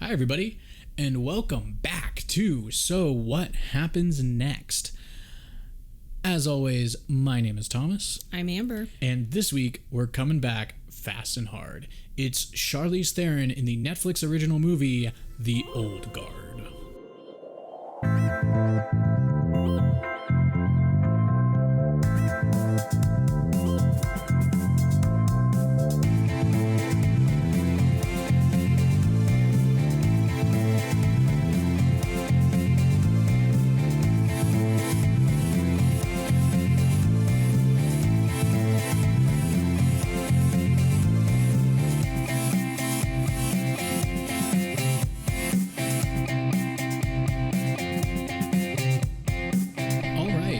Hi, everybody, and welcome back to So What Happens Next. As always, my name is Thomas. I'm Amber. And this week, we're coming back fast and hard. It's Charlize Theron in the Netflix original movie, The Old Guard.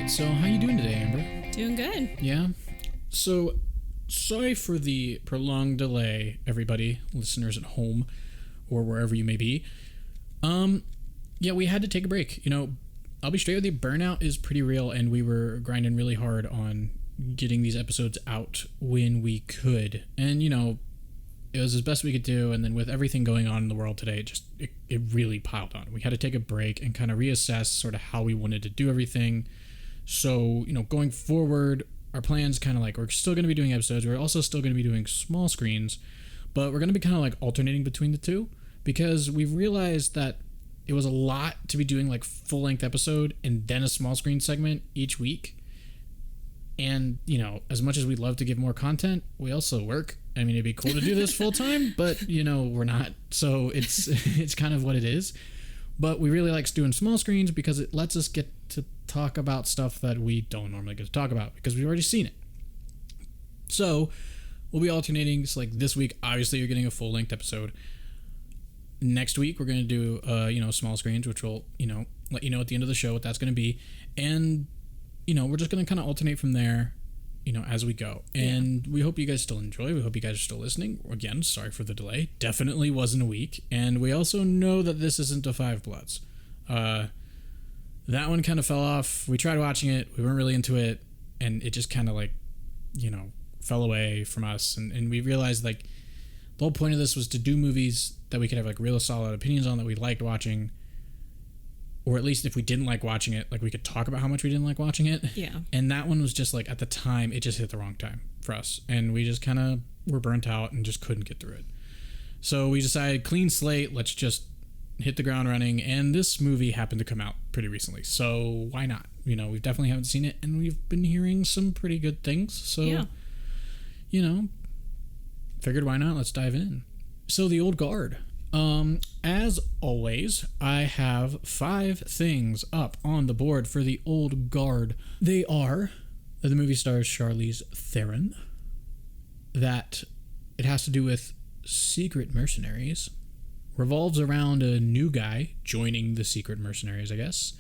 So how you doing today, Amber? Doing good. Yeah? So, sorry for the prolonged delay, everybody, listeners at home, or wherever you may be. Yeah, we had to take a break. You know, I'll be straight with you, burnout is pretty real, and we were grinding really hard on getting these episodes out when we could. And, you know, it was as best we could do, and then with everything going on in the world today, it really piled on. We had to take a break and kind of reassess sort of how we wanted to do everything. So, you know, going forward, our plan's kind of like, we're still going to be doing episodes. We're also still going to be doing small screens, but we're going to be kind of like alternating between the two because we've realized that it was a lot to be doing like full-length episode and then a small screen segment each week. And, you know, as much as we'd love to give more content, we also work. I mean, it'd be cool to do this full time, but, you know, we're not. So it's kind of what it is. But we really like doing small screens because it lets us get to talk about stuff that we don't normally get to talk about because we've already seen it. So we'll be alternating. So like this week, obviously you're getting a full-length episode. Next week, we're going to do, small screens, which will, let you know at the end of the show what that's going to be. And, we're just going to kind of alternate from there, as we go. And we hope you guys still enjoy. We hope you guys are still listening. Again, sorry for the delay. Definitely wasn't a week. And we also know that this isn't a Five Bloods. That one kind of fell off. We tried watching it. We weren't really into it. And it just kind of fell away from us. And we realized the whole point of this was to do movies that we could have real solid opinions on that we liked watching. Or at least if we didn't like watching it, we could talk about how much we didn't like watching it. Yeah. And that one was just at the time, it just hit the wrong time for us. And we just kind of were burnt out and just couldn't get through it. So we decided, clean slate, let's just hit the ground running. And this movie happened to come out pretty recently. So why not? We definitely haven't seen it. And we've been hearing some pretty good things. So, figured why not? Let's dive in. So The Old Guard. As always, I have 5 things up on the board for The Old Guard. They are the movie stars Charlize Theron, that it has to do with secret mercenaries, revolves around a new guy joining the secret mercenaries, I guess.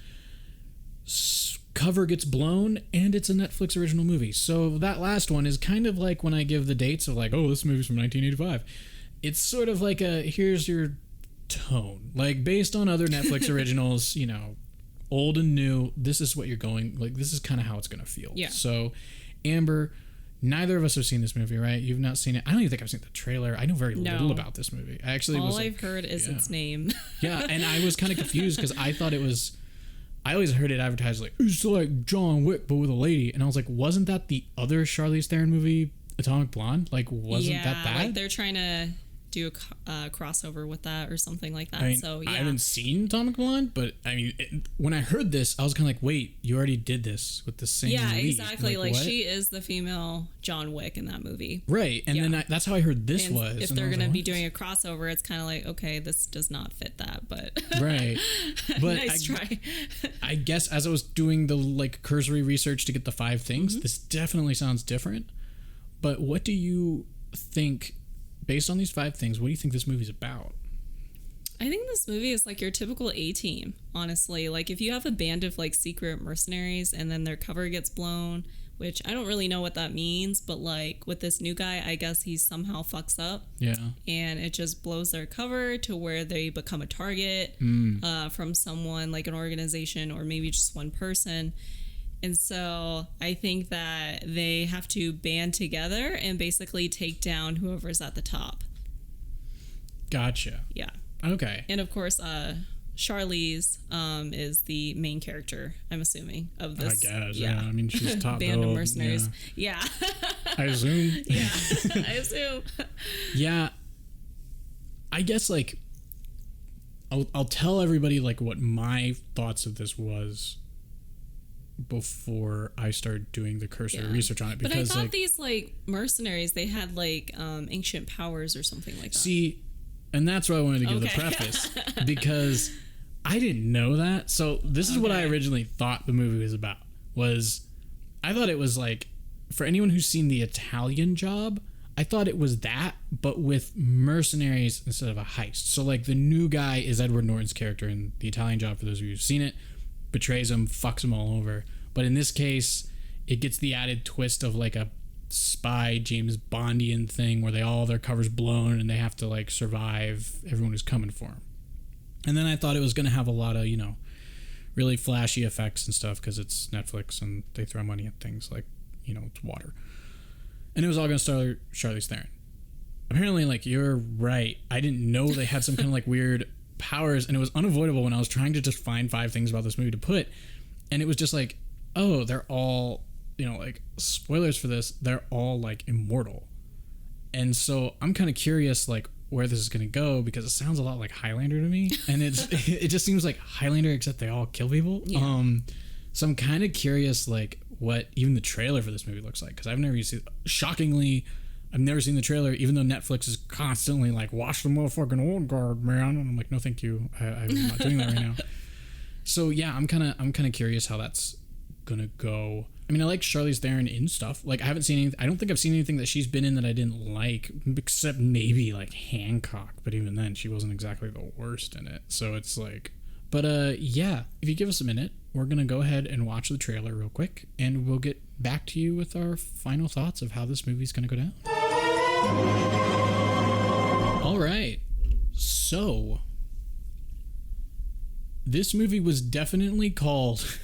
Cover gets blown, and it's a Netflix original movie. So that last one is kind of like when I give the dates of this movie's from 1985. It's sort of like here's your tone. Based on other Netflix originals, old and new, this is what you're going, this is kind of how it's going to feel. Yeah. So, Amber, neither of us have seen this movie, right? You've not seen it. I don't even think I've seen the trailer. I know very little about this movie. I actually I've heard is its name. Yeah, and I was kind of confused because I thought it was... I always heard it advertised it's like John Wick, but with a lady. And I was like, wasn't that the other Charlize Theron movie, Atomic Blonde? Wasn't that bad? They're trying to do a crossover with that or something like that. I haven't seen Atomic Blonde, but when I heard this, I was kind of like, wait, you already did this with the same lead. Exactly. She is the female John Wick in that movie. Right. And then that's how I heard this was. If they're going to be doing a crossover, it's kind of okay, this does not fit that, but... Right. But nice try. I guess as I was doing the cursory research to get the 5 things, this definitely sounds different. But what do you think... Based on these 5 things, what do you think this movie's about? I think this movie is your typical A-team, honestly. If you have a band of secret mercenaries and then their cover gets blown, which I don't really know what that means, but with this new guy, I guess he somehow fucks up. Yeah. And it just blows their cover to where they become a target from someone an organization or maybe just one person. And so I think that they have to band together and basically take down whoever's at the top. Gotcha. Yeah. Okay. And of course, Charlize is the main character, I'm assuming, of this. I guess, yeah. I mean, she's top band billed, of mercenaries. Yeah. I assume. Yeah, I assume. Yeah. I guess, like, I'll tell everybody, like, what my thoughts of this was before I started doing the cursory research on it. Because, but I thought like, these, like, mercenaries, they had, like, ancient powers or something like that. See, and that's why I wanted to give the preface. Because I didn't know that. So this is what I originally thought the movie was about. I thought it was, like, for anyone who's seen The Italian Job, I thought it was that, but with mercenaries instead of a heist. So, like, the new guy is Edward Norton's character in The Italian Job, for those of you who've seen it. Betrays him, fucks him all over. But in this case, it gets the added twist of, like, a spy James Bondian thing where all their cover's blown and they have to, like, survive everyone who's coming for them. And then I thought it was going to have a lot of, really flashy effects and stuff because it's Netflix and they throw money at things like, it's water. And it was all going to star Charlize Theron. Apparently, like, you're right. I didn't know they had some kind of, like, weird powers, and it was unavoidable when I was trying to just find 5 things about this movie to put. And it was just like, oh, they're all, like, spoilers for this, they're all, like, immortal. And so I'm kind of curious, like, where this is going to go, because it sounds a lot like Highlander to me. And it just seems like Highlander, except they all kill people. Yeah. So I'm kind of curious, like, what even the trailer for this movie looks like, because I've never seen, shockingly, I've never seen the trailer, even though Netflix is constantly like, watch the motherfucking old guard, man. And I'm like, no, thank you. I'm not doing that right now. So yeah, I'm kind of curious how that's gonna go. I mean, I like Charlize Theron in stuff. Like, I haven't seen anything. I don't think I've seen anything that she's been in that I didn't like, except maybe like Hancock. But even then, she wasn't exactly the worst in it. So it's like, but yeah. If you give us a minute, we're gonna go ahead and watch the trailer real quick, and we'll get back to you with our final thoughts of how this movie's gonna go down. All right. So, this movie was definitely called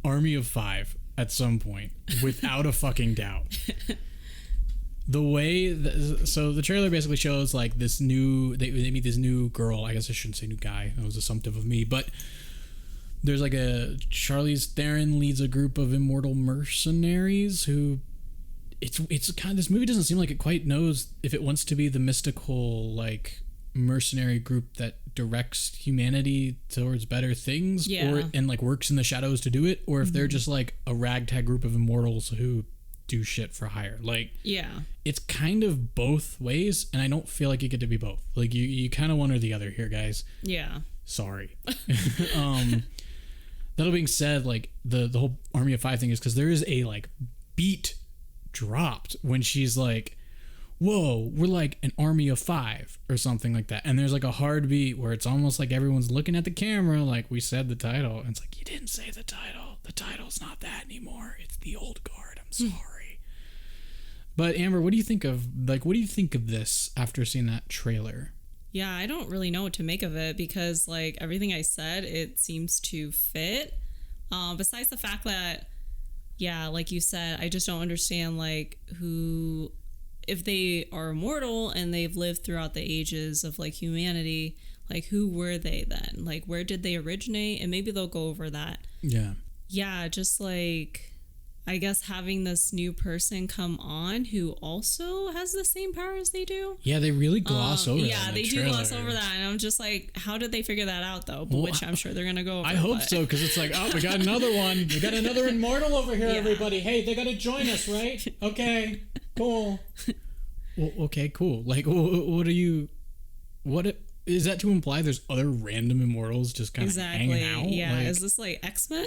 Army of Five at some point, without a fucking doubt. The way, so the trailer basically shows, like, this new, they meet this new girl. I guess I shouldn't say new guy. That was assumptive of me, but there's like Charlize Theron leads a group of immortal mercenaries who, it's kind of, this movie doesn't seem like it quite knows if it wants to be the mystical, like, mercenary group that directs humanity towards better things, and like works in the shadows to do it, or if they're just like a ragtag group of immortals who do shit for hire. Like, it's kind of both ways, and I don't feel like you get to be both. Like, you kind of one or the other here, guys. Sorry. That being said, like, the whole Army of Five thing is because there is a, like, beat dropped when she's like, whoa, we're like an army of 5 or something like that. And there's like a hard beat where it's almost like everyone's looking at the camera like, we said the title. And it's like, you didn't say the title. The title's not that anymore. It's the old guard. I'm sorry. But Amber, what do you think of this after seeing that trailer? Yeah, I don't really know what to make of it because, like, everything I said, it seems to fit. Besides the fact that, yeah, like you said, I just don't understand, like, who, if they are immortal and they've lived throughout the ages of, like, humanity, like, who were they then? Like, where did they originate? And maybe they'll go over that. Yeah. Yeah, just, like, I guess having this new person come on who also has the same power as they do. Yeah, they really gloss over that. Yeah, they do gloss over that. And I'm just like, how did they figure that out, though? Well, which I'm sure they're going to go over. I hope so, because it's like, oh, we got another one. We got another immortal over here, everybody. Hey, they got to join us, right? Okay, cool. Well, okay, cool. Like, is that to imply there's other random immortals just kind of hanging out? Yeah, like, is this like X-Men?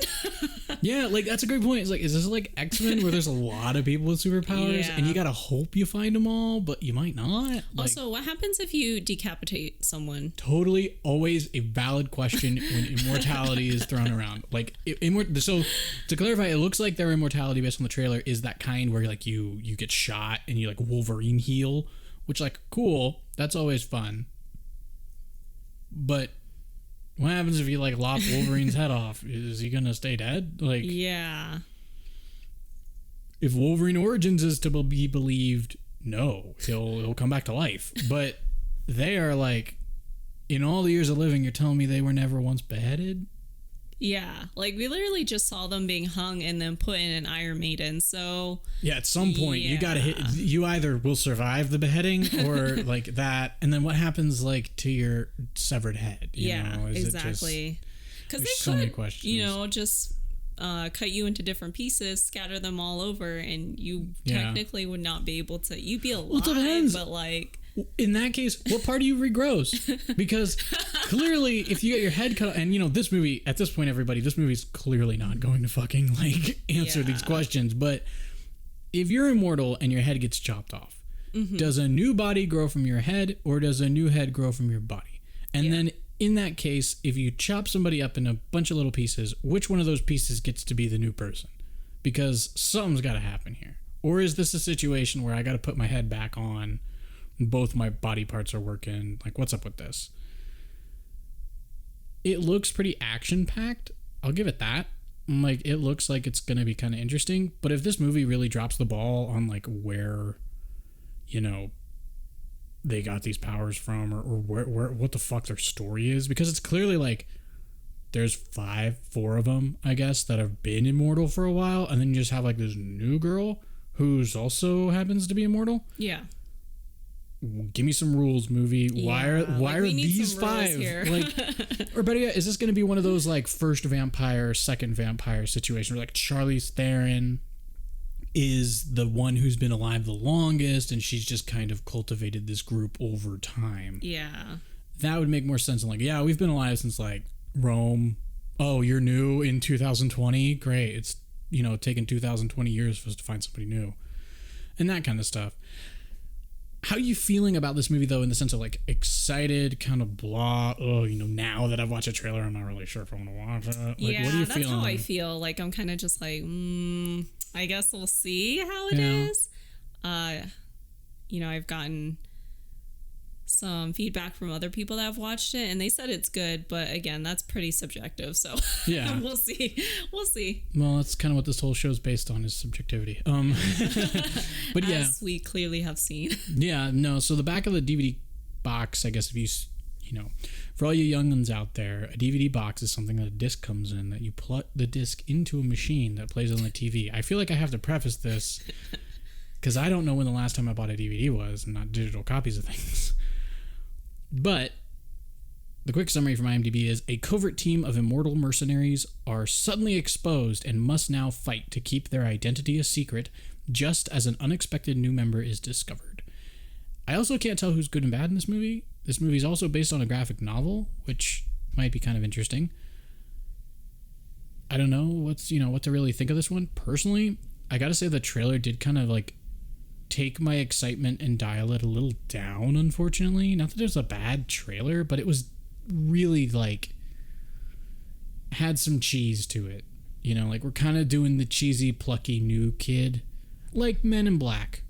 Yeah, like, that's a great point. It's like, is this like X-Men where there's a lot of people with superpowers and you gotta hope you find them all, but you might not? Like, also, what happens if you decapitate someone? Totally, always a valid question when immortality is thrown around. Like, so to clarify, it looks like their immortality based on the trailer is that kind where, like, you get shot and you, like, Wolverine heal, which, like, cool, that's always fun. But what happens if you, like, lop Wolverine's head off? Is he gonna stay dead? Like, yeah. If Wolverine Origins is to be believed, no, he'll come back to life. But they are, like, in all the years of living, you're telling me they were never once beheaded? Yeah, like we literally just saw them being hung and then put in an Iron Maiden. So yeah, at some point you gotta hit. You either will survive the beheading or like that, and then what happens like to your severed head? You know? Is exactly. Because they so many questions. You know, just cut you into different pieces, scatter them all over, and you technically would not be able to. You'd be alive, but like. In that case, what part of you regrows? Because clearly, if you get your head cut, and you know, this movie, at this point, everybody, this movie's clearly not going to fucking like answer these questions. But if you're immortal and your head gets chopped off, does a new body grow from your head, or does a new head grow from your body? And then in that case, if you chop somebody up in a bunch of little pieces, which one of those pieces gets to be the new person? Because something's got to happen here. Or is this a situation where I got to put my head back on? Both my body parts are working. Like, what's up with this? It looks pretty action-packed. I'll give it that. Like, it looks like it's going to be kind of interesting. But if this movie really drops the ball on, like, where, you know, they got these powers from or where what the fuck their story is, because it's clearly, like, there's four of them, I guess, that have been immortal for a while. And then you just have, like, this new girl who's also happens to be immortal. Yeah. Give me some rules, movie. Why are these five? Like, or better yet, is this going to be one of those like first vampire, second vampire situations where like Charlize Theron is the one who's been alive the longest, and she's just kind of cultivated this group over time? Yeah, that would make more sense than like, yeah, we've been alive since like Rome. Oh, you're new in 2020. Great. It's, you know, taken 2020 years for us to find somebody new, and that kind of stuff. How are you feeling about this movie, though, in the sense of, like, excited, kind of blah, oh, you know, now that I've watched a trailer, I'm not really sure if I want to watch it. Like, yeah, what are you that's feeling? How I feel. Like, I'm kind of just like, I guess we'll see how it is. You know, I've gotten some feedback from other people that have watched it, and they said it's good, but again, that's pretty subjective, so yeah. We'll see. Well, that's kind of what this whole show's based on, is subjectivity. But yeah. As we clearly have seen. Yeah, no, so the back of the DVD box, I guess if you know, for all you young'uns out there, a DVD box is something that a disc comes in, that you plug the disc into a machine that plays on the TV. I feel like I have to preface this because I don't know when the last time I bought a DVD was, and not digital copies of things. But the quick summary from IMDb is: a covert team of immortal mercenaries are suddenly exposed and must now fight to keep their identity a secret, just as an unexpected new member is discovered. I also can't tell who's good and bad in this movie. This movie is also based on a graphic novel, which might be kind of interesting. I don't know what to really think of this one. Personally, I gotta say the trailer did kind of like take my excitement and dial it a little down, unfortunately. Not that it was a bad trailer, but it was really like had some cheese to it. You know, like we're kind of doing the cheesy, plucky new kid, like Men in Black,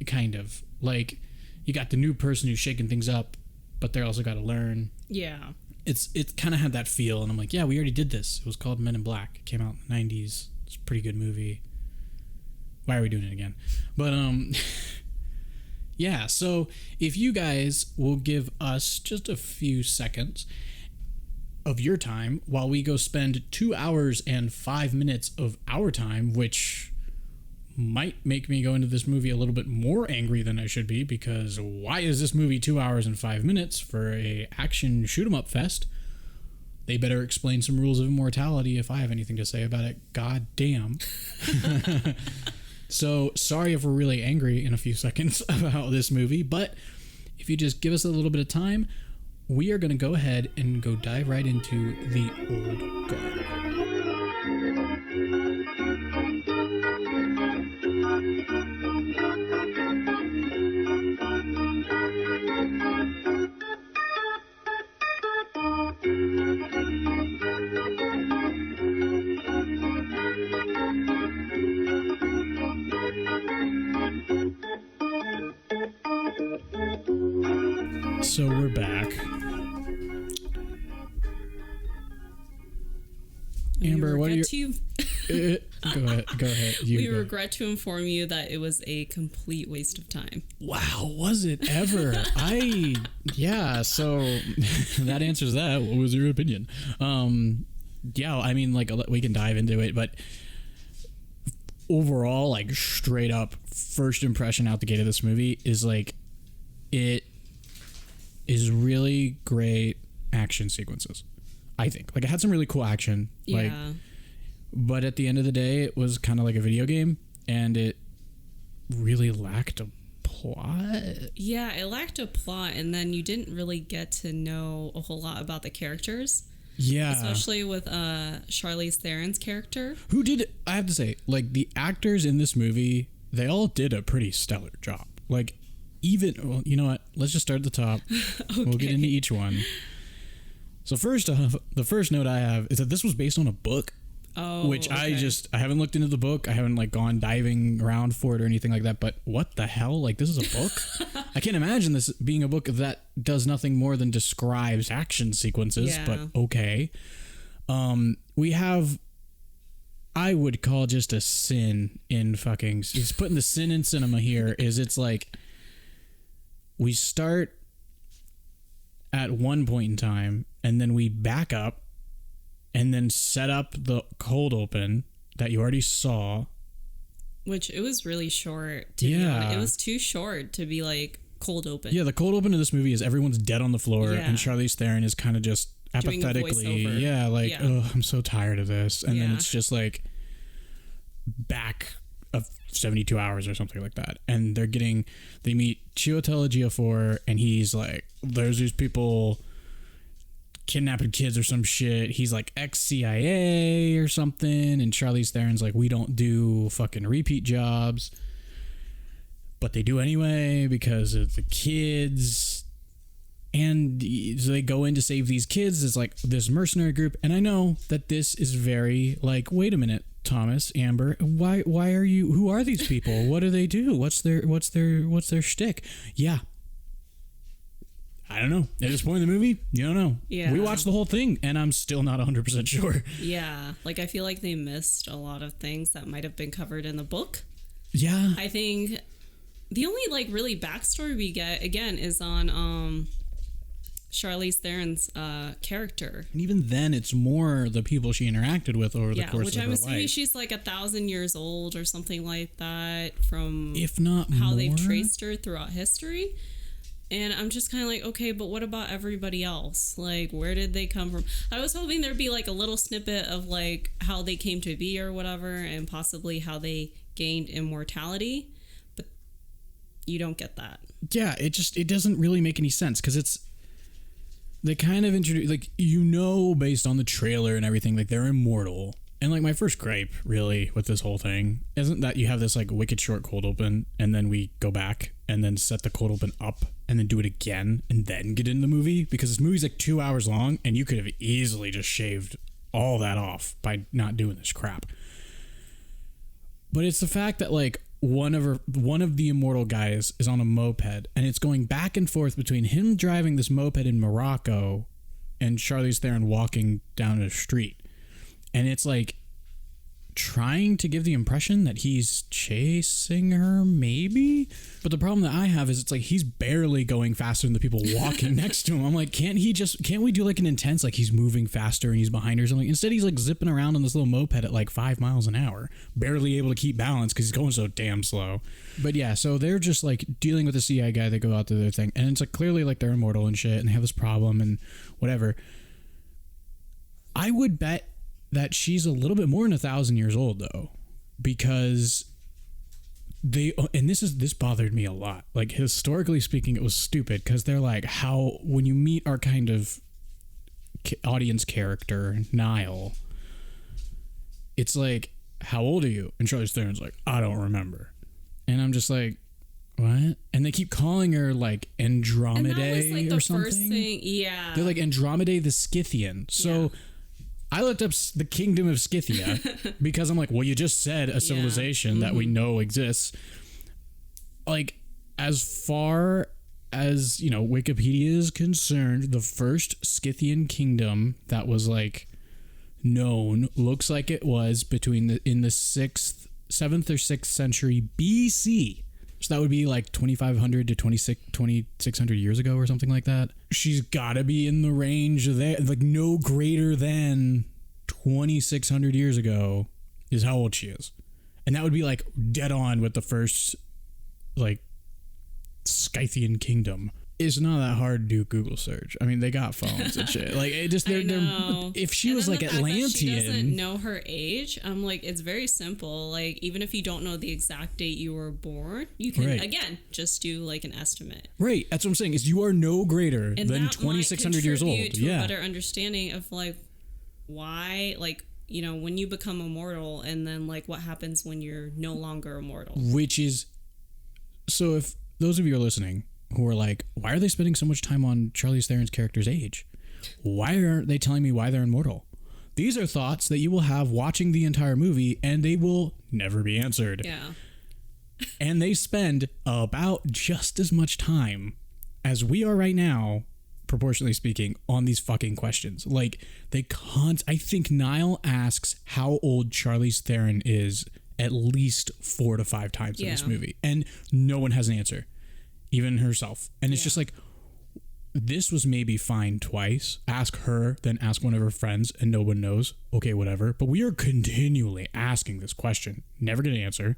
kind of. Like you got the new person who's shaking things up, but they also got to learn. Yeah. It kind of had that feel, and I'm like, yeah, we already did this. It was called Men in Black. It came out in the 90s. It's a pretty good movie. Why are we doing it again? But yeah, so if you guys will give us just a few seconds of your time while we go spend 2 hours and 5 minutes of our time, which might make me go into this movie a little bit more angry than I should be, because why is this movie 2 hours and 5 minutes for a action shoot 'em up fest? They better explain some rules of immortality if I have anything to say about it. God damn. So sorry if we're really angry in a few seconds about this movie, but if you just give us a little bit of time, we are going to go ahead and go dive right into the old guard. So we're back. Amber, what are your Go ahead. We regret to inform you that it was a complete waste of time. Wow, was it ever? So that answers that. What was your opinion? Yeah, I mean, like, we can dive into it, but overall, like, straight up first impression out the gate of this movie is like, it is really great action sequences. I think, like, it had some really cool action, like, but at the end of the day, it was kind of like a video game, and it really lacked a plot. Yeah, it lacked a plot, and then you didn't really get to know a whole lot about the characters. Yeah, especially with Charlize Theron's character, who did, I have to say, like, the actors in this movie, they all did a pretty stellar job. Like, even, well, you know what? Let's just start at the top. Okay. We'll get into each one. So first off, the first note I have is that this was based on a book. Oh, which okay. I haven't looked into the book. I haven't, like, gone diving around for it or anything like that. But what the hell? Like, this is a book? I can't imagine this being a book that does nothing more than describes action sequences. Yeah. But okay. We have, I would call just a sin in fucking, he's putting the sin in cinema here, is it's like, we start at one point in time, and then we back up, and then set up the cold open that you already saw. Which, it was really short, to be honest. It was too short to be, like, cold open. Yeah, the cold open of this movie is everyone's dead on the floor, and Charlize Theron is kind of just apathetically, I'm so tired of this. And then it's just, like, back of 72 hours or something like that. And they meet Chiwetel Ejiofor, and he's like, there's these people kidnapping kids or some shit. He's like ex-CIA or something, and Charlize Theron's like, we don't do fucking repeat jobs, but they do anyway because of the kids. And so they go in to save these kids. It's like this mercenary group, and I know that this is very like, wait a minute, Thomas, Amber, why are you, who are these people? What do they do? What's their shtick? Yeah, I don't know. At this point in the movie, you don't know. Yeah. We watched the whole thing, and I'm still not 100% sure. Yeah. Like, I feel like they missed a lot of things that might have been covered in the book. Yeah. I think the only, like, really backstory we get, again, is on Charlize Theron's character. And even then, it's more the people she interacted with over the course of her life. Which I'm assuming she's, like, 1,000 years old or something like that, from if not how more. They've traced her throughout history. And I'm just kind of like, okay, but what about everybody else? Like, where did they come from? I was hoping there'd be, like, a little snippet of, like, how they came to be or whatever, and possibly how they gained immortality. But you don't get that. Yeah, it doesn't really make any sense, because they kind of introduce, like, based on the trailer and everything, like, they're immortal. And, like, my first gripe, really, with this whole thing isn't that you have this, like, wicked short cold open, and then we go back and then set the cold open up and then do it again and then get into the movie, because this movie's, like, 2 hours long, and you could have easily just shaved all that off by not doing this crap. But it's the fact that, like, one of the immortal guys is on a moped, and it's going back and forth between him driving this moped in Morocco and Charlize Theron walking down a street. And it's like trying to give the impression that he's chasing her, maybe. But the problem that I have is it's like he's barely going faster than the people walking next to him. I'm like, can't we do like an intense, like he's moving faster and he's behind her or something? Instead, he's like zipping around on this little moped at like 5 miles an hour, barely able to keep balance because he's going so damn slow. But yeah, so they're just like dealing with the CI guy. They go out to their thing, and it's like clearly like they're immortal and shit, and they have this problem and whatever. I would bet that she's a little bit more than 1,000 years old, though, because this bothered me a lot. Like, historically speaking, it was stupid, because they're like, how, when you meet our kind of audience character, Niall, it's like, how old are you? And Charlize Theron's like, I don't remember. And I'm just like, what? And they keep calling her like Andromeda, and that was, like, the or something. First thing, yeah. They're like Andromeda the Scythian. So. Yeah. I looked up the Kingdom of Scythia because I'm like, well, you just said a civilization that we know exists. Like, as far as, Wikipedia is concerned, the first Scythian kingdom that was like known looks like it was in the 7th or 6th century BC. So that would be like 2,500 to 2,600 years ago or something like that. She's got to be in the range of that, like no greater than 2,600 years ago is how old she is. And that would be like dead on with the first like Scythian kingdom. It's not that hard to do Google search. I mean, they got phones and shit. Like, it just they're if she was like Atlantean, she doesn't know her age. I'm like, it's very simple. Like, even if you don't know the exact date you were born, you can again just do like an estimate. Right. That's what I'm saying. Is you are no greater than 2,600 years old. To a better understanding of like why, like, you know, when you become immortal, and then like what happens when you're no longer immortal. Which is, so if those of you are listening who are like, why are they spending so much time on Charlize Theron's character's age? Why aren't they telling me why they're immortal? These are thoughts that you will have watching the entire movie, and they will never be answered. Yeah. And they spend about just as much time as we are right now, proportionally speaking, on these fucking questions. Like, I think Niall asks how old Charlize Theron is at least 4 to 5 times in this movie, and no one has an answer. Even herself. And it's just like, this was maybe fine twice. Ask her, then ask one of her friends, and no one knows. Okay, whatever. But we are continually asking this question. Never get an answer.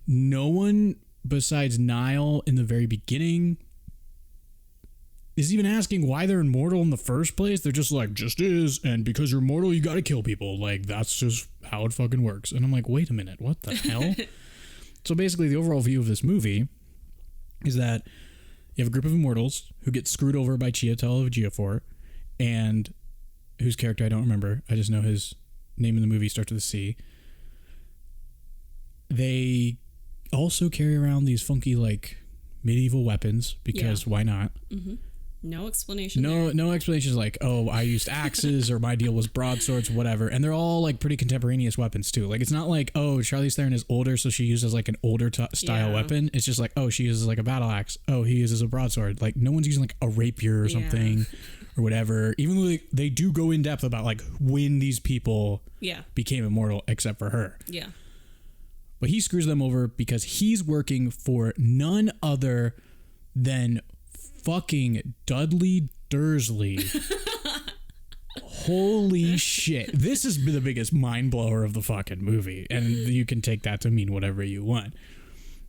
No one besides Niall in the very beginning is even asking why they're immortal in the first place. They're just like, just is. And because you're mortal, you gotta kill people. Like, that's just how it fucking works. And I'm like, wait a minute. What the hell? So basically, the overall view of this movie is that you have a group of immortals who get screwed over by Chiwetel Ejiofor, and whose character I don't remember. I just know his name in the movie starts with a C. They also carry around these funky, like, medieval weapons, because why not? Mm-hmm. No explanation. No explanations like, oh, I used axes or my deal was broadswords, whatever. And they're all like pretty contemporaneous weapons too. Like, it's not like, oh, Charlize Theron is older, so she uses like an older style weapon. It's just like, oh, she uses like a battle axe. Oh, he uses a broadsword. Like, no one's using like a rapier or something or whatever. Even though they do go in depth about like when these people became immortal, except for her. Yeah. But he screws them over because he's working for none other than fucking Dudley Dursley. Holy shit. This is the biggest mind blower of the fucking movie. And you can take that to mean whatever you want.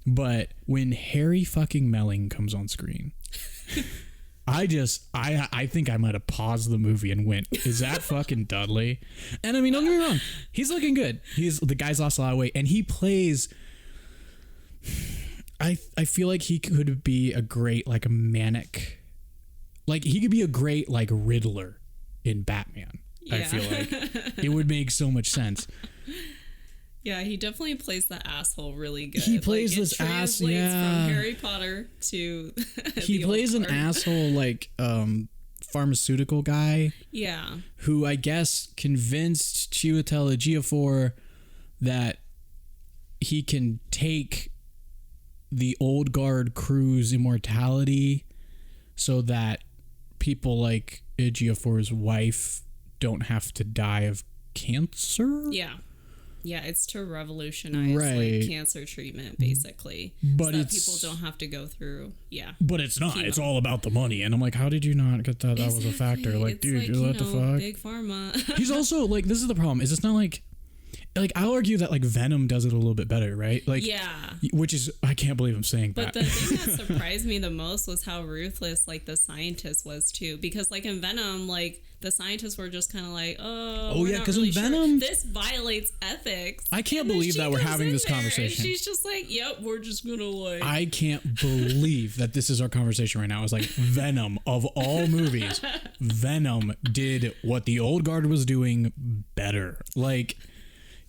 But when Harry fucking Melling comes on screen, I think I might have paused the movie and went, is that fucking Dudley? And I mean, don't get me wrong. He's looking good. The guy's lost a lot of weight, and he plays... I feel like he could be a great, like, a manic, like, he could be a great, like, Riddler in Batman. I feel like it would make so much sense. Yeah, he definitely plays the asshole really good. He plays like, this ass, from Harry Potter to he plays an asshole, like, pharmaceutical guy. Yeah. Who I guess convinced Chiwetel Ejiofor that he can take the old guard crew's immortality so that people like Ejiofor's wife don't have to die of cancer. Yeah, it's to revolutionize like cancer treatment, basically, but so that people don't have to go through. Yeah, but it's not. Chemo. It's all about the money, and I'm like, how did you not get that? That was a factor. Like, it's dude, like, what the fuck? Big pharma. He's also like, this is the problem. Is it's not like I'll argue that like Venom does it a little bit better, right? Like, which is, I can't believe I'm saying that. But the thing that surprised me the most was how ruthless like the scientist was too, because like in Venom, like the scientists were just kind of like, oh yeah, because in Venom, this violates ethics. I can't believe that we're having this conversation. She's just like, yep, we're just gonna like. I can't believe that this is our conversation right now. It's like Venom, of all movies, Venom did what the old guard was doing better. Like,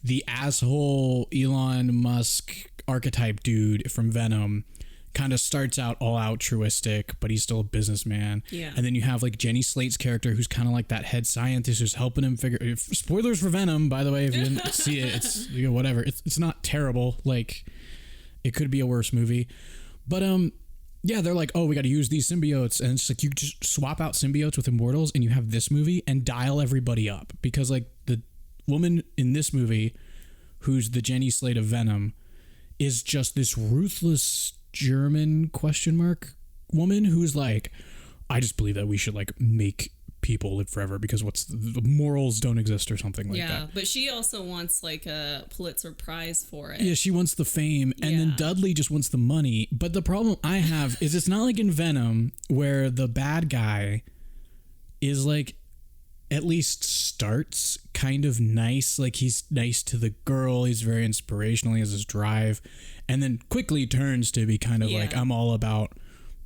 the asshole Elon Musk archetype dude from Venom kind of starts out all altruistic, but he's still a businessman. Yeah. And then you have like Jenny Slate's character, who's kind of like that head scientist who's helping him figure. Spoilers for Venom, by the way, if you didn't see it, it's, you know, whatever. It's not terrible. Like, it could be a worse movie, but Yeah, they're like, oh, we got to use these symbiotes. And it's like, you just swap out symbiotes with immortals and you have this movie and dial everybody up. Because, like, the woman in this movie, who's the Jenny Slate of Venom, is just this ruthless German woman who's like, I just believe that we should, like, make people live forever because the morals don't exist or something like that. Yeah, but she also wants like a Pulitzer Prize for it. Yeah, she wants the fame, and then Dudley just wants the money. But the problem I have is it's not like in Venom where the bad guy is like, at least starts kind of nice. Like, he's nice to the girl, he's very inspirational, he has his drive, and then quickly turns to be kind of like, I'm all about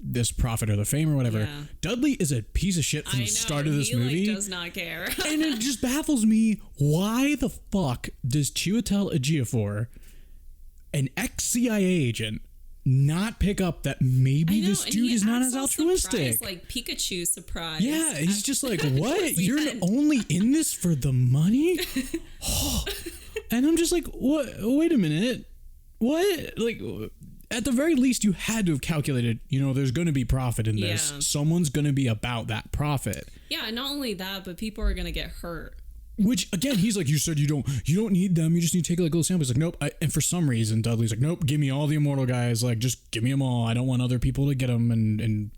this profit or the fame or whatever. Yeah. Dudley is a piece of shit from the start of this movie. Like, does not care. And it just baffles me, why the fuck does Chiwetel Ejiofor, an ex-CIA agent, not pick up that maybe this dude is not as altruistic? Like Pikachu surprise. Yeah, he's just like, what? You're only in this for the money? And I'm just like, what? Wait a minute. What? Like, at the very least, you had to have calculated, there's going to be profit in this. Yeah. Someone's going to be about that profit. Yeah, not only that, but people are going to get hurt. Which, again, he's like, you said you don't need them. You just need to take like little samples. Like, nope. And for some reason, Dudley's like, nope, give me all the immortal guys. Like, just give me them all. I don't want other people to get them. And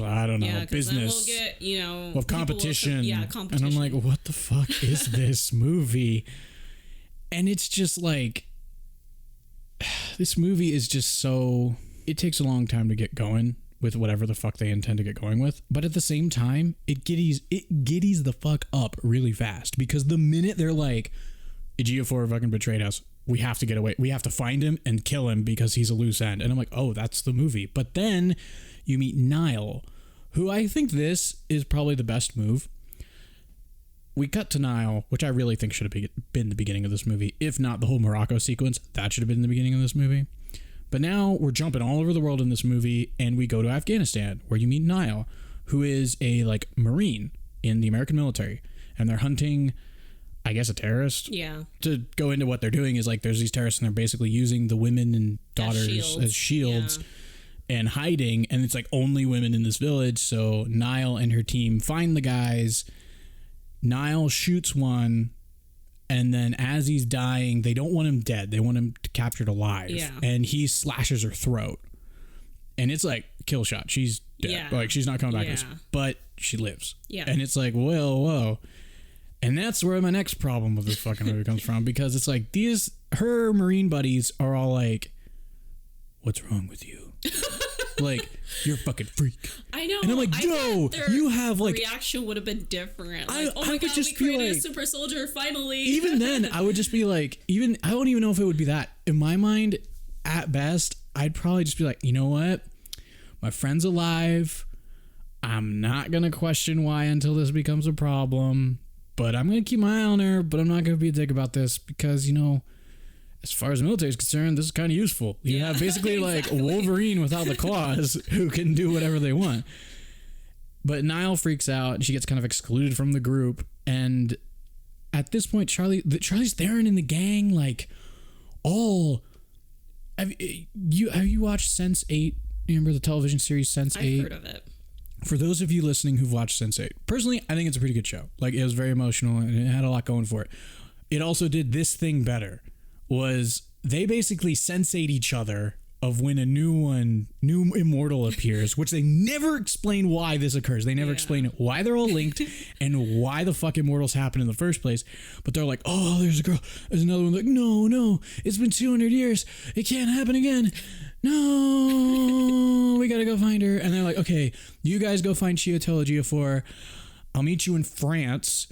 I don't know, business. Then we'll get, of competition. Competition. And I'm like, what the fuck is this movie? And it's just like, this movie is just so, it takes a long time to get going with whatever the fuck they intend to get going with, but at the same time it giddies the fuck up really fast, because the minute they're like, Ejiofor fucking betrayed us, we have to get away, we have to find him and kill him because he's a loose end, and I'm like, oh, that's the movie. But then you meet Niall, who I think this is probably the best move. We cut to Niall, which I really think should have been the beginning of this movie. If not the whole Morocco sequence, that should have been the beginning of this movie. But now we're jumping all over the world in this movie, and we go to Afghanistan, where you meet Niall, who is a Marine in the American military, and they're hunting, I guess, a terrorist. Yeah. To go into what they're doing is, like, there's these terrorists, and they're basically using the women and daughters as shields. Yeah. And hiding, and it's like only women in this village. So Niall and her team find the guys. Niall shoots one, and then as he's dying, they don't want him dead. They want him captured alive. Yeah. And he slashes her throat. And it's like, kill shot. She's dead. Yeah. Like, she's not coming back. But she lives. Yeah. And it's like, whoa. And that's where my next problem with this fucking movie comes from, because it's like, her Marine buddies are all like, what's wrong with you? Like, you're a fucking freak. I know. And I'm like, no, you have like, reaction would have been different. Like, oh my God, just we created a super soldier finally. Even then, I would just be like, I don't even know if it would be that. In my mind, at best, I'd probably just be like, you know what? My friend's alive. I'm not going to question why until this becomes a problem, but I'm going to keep my eye on her, but I'm not going to be a dick about this because, as far as the military is concerned, this is kind of useful. You have basically exactly. Like Wolverine without the claws who can do whatever they want. But Niall freaks out and she gets kind of excluded from the group. And at this point, Charlize Theron and the gang, like, all... Have you watched Sense8? You remember the television series Sense8? I've heard of it. For those of you listening who've watched Sense8, personally, I think it's a pretty good show. Like, it was very emotional and it had a lot going for it. It also did this thing better. Was they basically sensate each other of when a new immortal appears, which they never explain why this occurs. They never explain why they're all linked and why the fuck immortals happen in the first place. But they're like, oh, there's a girl. There's another one. Like, no, it's been 200 years. It can't happen again. No, we got to go find her. And they're like, okay, you guys go find Chiwetel Ejiofor. I'll meet you in France.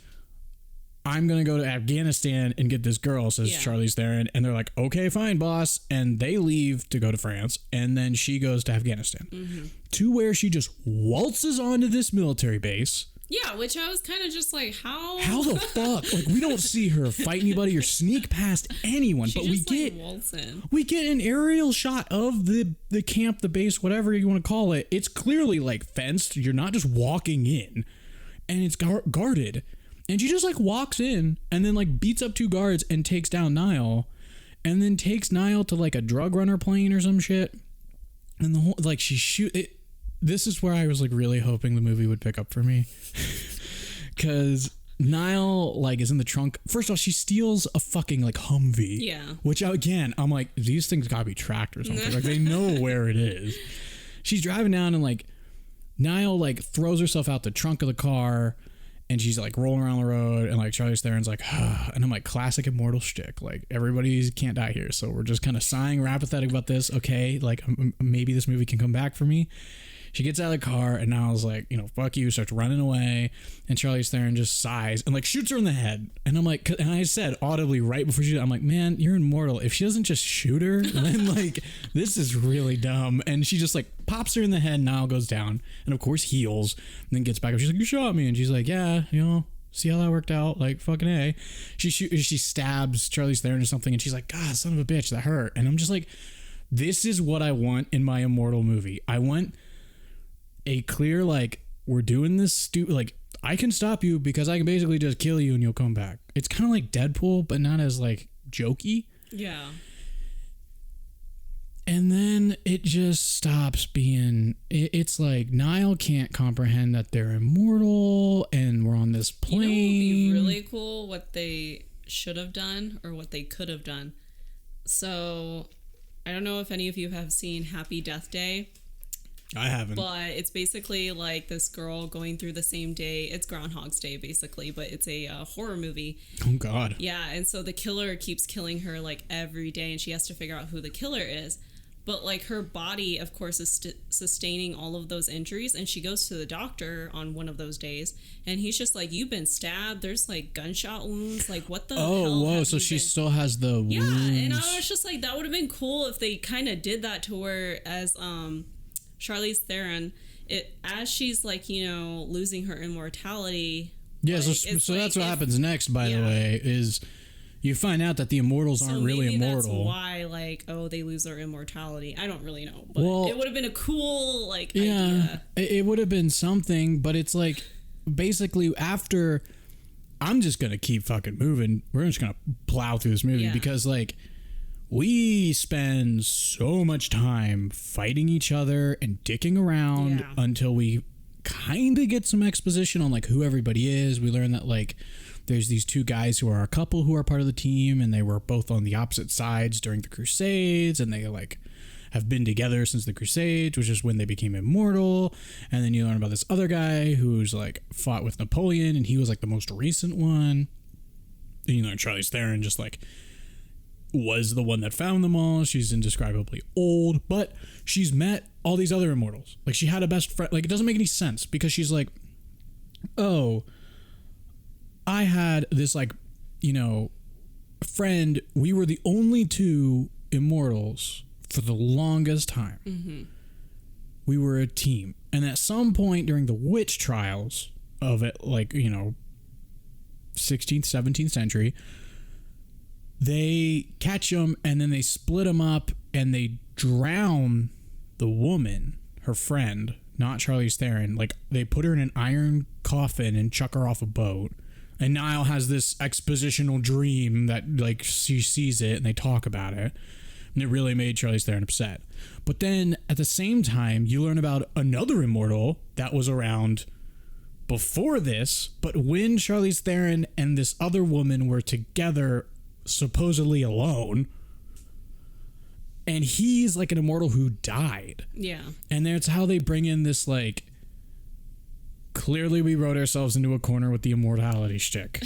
I'm going to go to Afghanistan and get this girl, says Charlize Theron. And they're like, okay, fine, boss. And they leave to go to France. And then she goes to Afghanistan to where she just waltzes onto this military base. Yeah, which I was kind of just like, how? How the fuck? Like, we don't see her fight anybody or sneak past anyone. She but just, waltz we get an aerial shot of the camp, the base, whatever you want to call it. It's clearly like fenced. You're not just walking in. And it's guarded. And she just like walks in and then like beats up two guards and takes down Niall, and then takes Niall to like a drug runner plane or some shit. And the whole, like, she shoot it. This is where I was like really hoping the movie would pick up for me. Because Niall, like, is in the trunk. First of all, she steals a fucking, like, Humvee. Yeah. Which, again, I'm like, these things gotta be tracked or something. Like, they know where it is. She's driving down and, like, Niall, like, throws herself out the trunk of the car and she's, like, rolling around the road and, like, Charlize Theron's like, and I'm like, classic immortal shtick. Like, everybody can't die here. So we're just kind of sighing. We're apathetic about this. Okay. Like, maybe this movie can come back for me. She gets out of the car and Niall's like, you know, fuck you, starts running away. And Charlize Theron just sighs and like shoots her in the head. And I'm like, and I said audibly right before she, I'm like, man, you're immortal. If she doesn't just shoot her, then like, this is really dumb. And she just like pops her in the head. Niall goes down and of course heals and then gets back up. She's like, you shot me. And she's like, yeah, you know, see how that worked out? Like, fucking A. She stabs Charlize Theron or something. And she's like, God, son of a bitch, that hurt. And I'm just like, this is what I want in my immortal movie. I want a clear, like, we're doing this stupid, like, I can stop you because I can basically just kill you and you'll come back. It's kind of like Deadpool, but not as, like, jokey. Yeah. And then it just stops being, it's like Niall can't comprehend that they're immortal and we're on this plane. You know what would be really cool, what they should have done or what they could have done? So, I don't know if any of you have seen Happy Death Day. I haven't. But it's basically like this girl going through the same day. It's Groundhog's Day, basically, but it's a horror movie. Oh, God. Yeah, and so the killer keeps killing her, like, every day, and she has to figure out who the killer is. But, like, her body, of course, is sustaining all of those injuries, and she goes to the doctor on one of those days, and he's just like, you've been stabbed, there's, like, gunshot wounds, like, what the hell? Oh, whoa, so she still has the wounds. Yeah, and I was just like, that would have been cool if they kind of did that to her as, Charlize Theron, as she's like, you know, losing her immortality. Yeah, like, so that's what happens next, by the way, is you find out that the immortals aren't really immortal. That's why, like, oh, they lose their immortality. I don't really know, but it would have been a cool, like, idea. It would have been something, but it's like, basically, after, I'm just gonna keep fucking moving. We're just gonna plow through this movie because, like, we spend so much time fighting each other and dicking around until we kind of get some exposition on like who everybody is. We learn that like there's these two guys who are a couple who are part of the team and they were both on the opposite sides during the Crusades and they like have been together since the Crusades, which is when they became immortal. And then you learn about this other guy who's like fought with Napoleon and he was like the most recent one. And you learn Charlize Theron just like was the one that found them all. She's indescribably old, but she's met all these other immortals. Like she had a best friend. Like it doesn't make any sense because she's like, oh, I had this like, you know, friend. We were the only two immortals for the longest time. Mm-hmm. We were a team. And at some point during the witch trials of it, like, you know, 16th, 17th century, they catch them and then they split them up and they drown the woman, her friend, not Charlize Theron. Like they put her in an iron coffin and chuck her off a boat. And Niall has this expositional dream that like she sees it and they talk about it. And it really made Charlize Theron upset. But then at the same time, you learn about another immortal that was around before this. But when Charlize Theron and this other woman were together, supposedly alone, and he's like an immortal who died. Yeah. And that's how they bring in this like, clearly we wrote ourselves into a corner with the immortality shtick.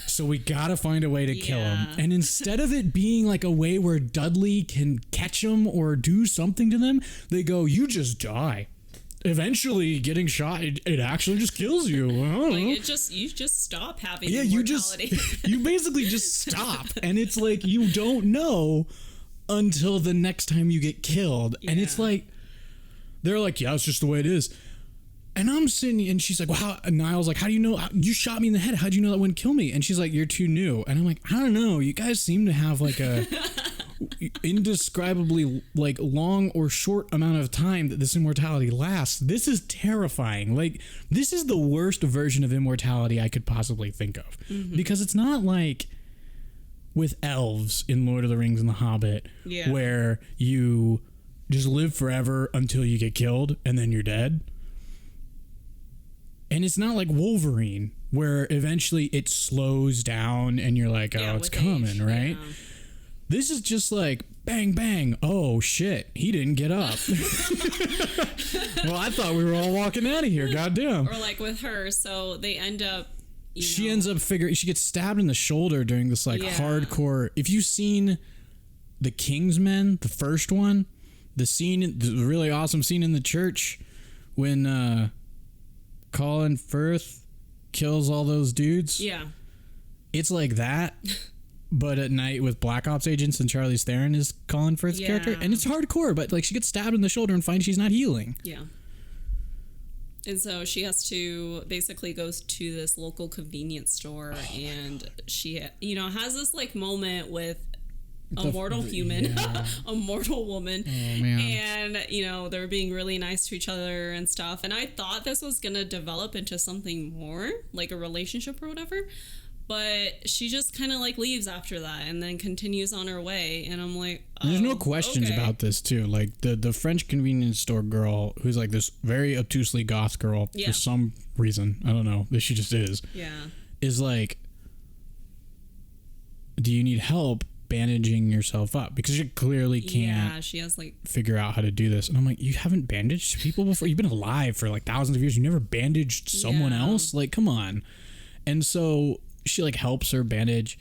So we gotta find a way to kill him. And instead of it being like a way where Dudley can catch him or do something to them, they go, you just die. Eventually getting shot, it actually just kills you. Like you just stop having immortality. You basically just stop. And it's like, you don't know until the next time you get killed. Yeah. And it's like, they're like, yeah, it's just the way it is. And I'm sitting, and she's like, wow. And Niall's like, how do you know? You shot me in the head. How'd you know that wouldn't kill me? And she's like, you're too new. And I'm like, I don't know. You guys seem to have like a indescribably like long or short amount of time that this immortality lasts. This is terrifying. Like, this is the worst version of immortality I could possibly think of. Mm-hmm. Because it's not like with elves in Lord of the Rings and The Hobbit, where you just live forever until you get killed and then you're dead. And it's not like Wolverine, where eventually it slows down and you're like, oh, it's coming, age, right? Yeah. This is just like, bang, bang. Oh, shit. He didn't get up. Well, I thought we were all walking out of here. Goddamn. Or like with her. So they end up... She ends up she gets stabbed in the shoulder during this like hardcore... If you've seen The Kingsmen, the first one, the really awesome scene in the church when Colin Firth kills all those dudes. Yeah. It's like that, but at night with Black Ops agents, and Charlize Theron is Colin Firth's character. And it's hardcore, but like she gets stabbed in the shoulder and finds she's not healing. Yeah. And so she has to basically goes to this local convenience store and she, has this like moment with a mortal human, a mortal woman. Oh, man. And, they're being really nice to each other and stuff. And I thought this was going to develop into something more, like a relationship or whatever. But she just kind of like leaves after that and then continues on her way. And I'm like, there's no questions about this too. Like the French convenience store girl, who's like this very obtusely goth girl for some reason. I don't know. She just is. Yeah. Is like, do you need help bandaging yourself up? Because you clearly can't. Yeah, she has like figure out how to do this. And I'm like, you haven't bandaged people before? You've been alive for like thousands of years. You never bandaged someone else? Like, come on. And so she like helps her bandage,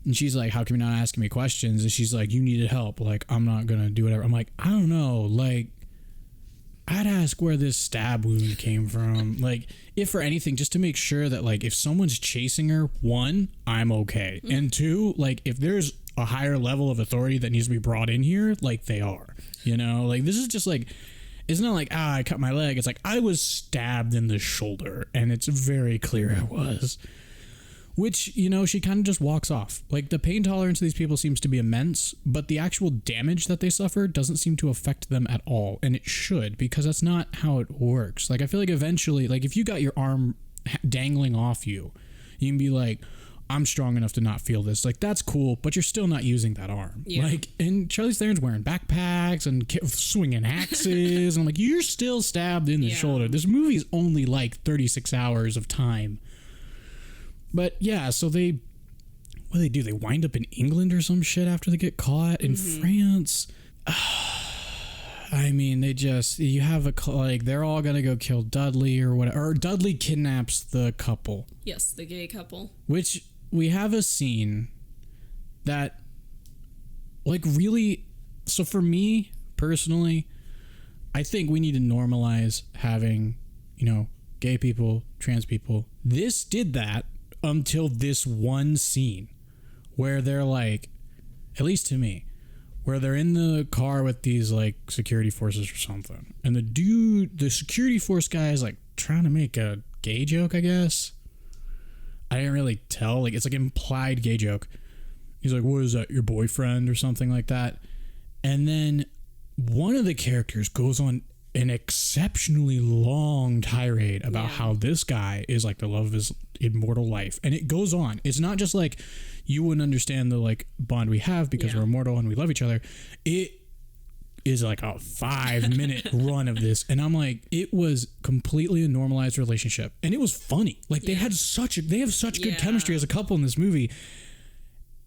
and she's like, how come you're not asking me questions? And she's like, you needed help. Like, I'm not gonna do whatever. I'm like, I don't know. Like, I'd ask where this stab wound came from. Like, if for anything, just to make sure that like if someone's chasing her, one, I'm okay. And two, like if there's a higher level of authority that needs to be brought in here, like they are, like this is just like, it's not like, I cut my leg. It's like I was stabbed in the shoulder and it's very clear I was. Which, she kind of just walks off. Like, the pain tolerance of these people seems to be immense, but the actual damage that they suffer doesn't seem to affect them at all. And it should, because that's not how it works. Like, I feel like eventually, like, if you got your arm dangling off you, you can be like, I'm strong enough to not feel this. Like, that's cool, but you're still not using that arm. Yeah. Like, and Charlize Theron's wearing backpacks and swinging axes. And I'm like, you're still stabbed in the shoulder. This movie's only like 36 hours of time. But yeah, so what do they do? They wind up in England or some shit after they get caught in France. I mean, you have they're all gonna go kill Dudley or whatever. Or Dudley kidnaps the couple. Yes, the gay couple. Which we have a scene that, like, really. So for me personally, I think we need to normalize having, gay people, trans people. This did that. Until this one scene where they're like, at least to me, where they're in the car with these like security forces or something. And the security force guy is like trying to make a gay joke, I guess. I didn't really tell. Like, it's like implied gay joke. He's like, what is that, your boyfriend or something like that? And then one of the characters goes on an exceptionally long tirade about how this guy is like the love of his immortal life, and it goes on. It's not just like you wouldn't understand the like bond we have because we're immortal and we love each other. It is like a 5-minute run of this, and I'm like, it was completely a normalized relationship, and it was funny. Like they have such good chemistry as a couple in this movie.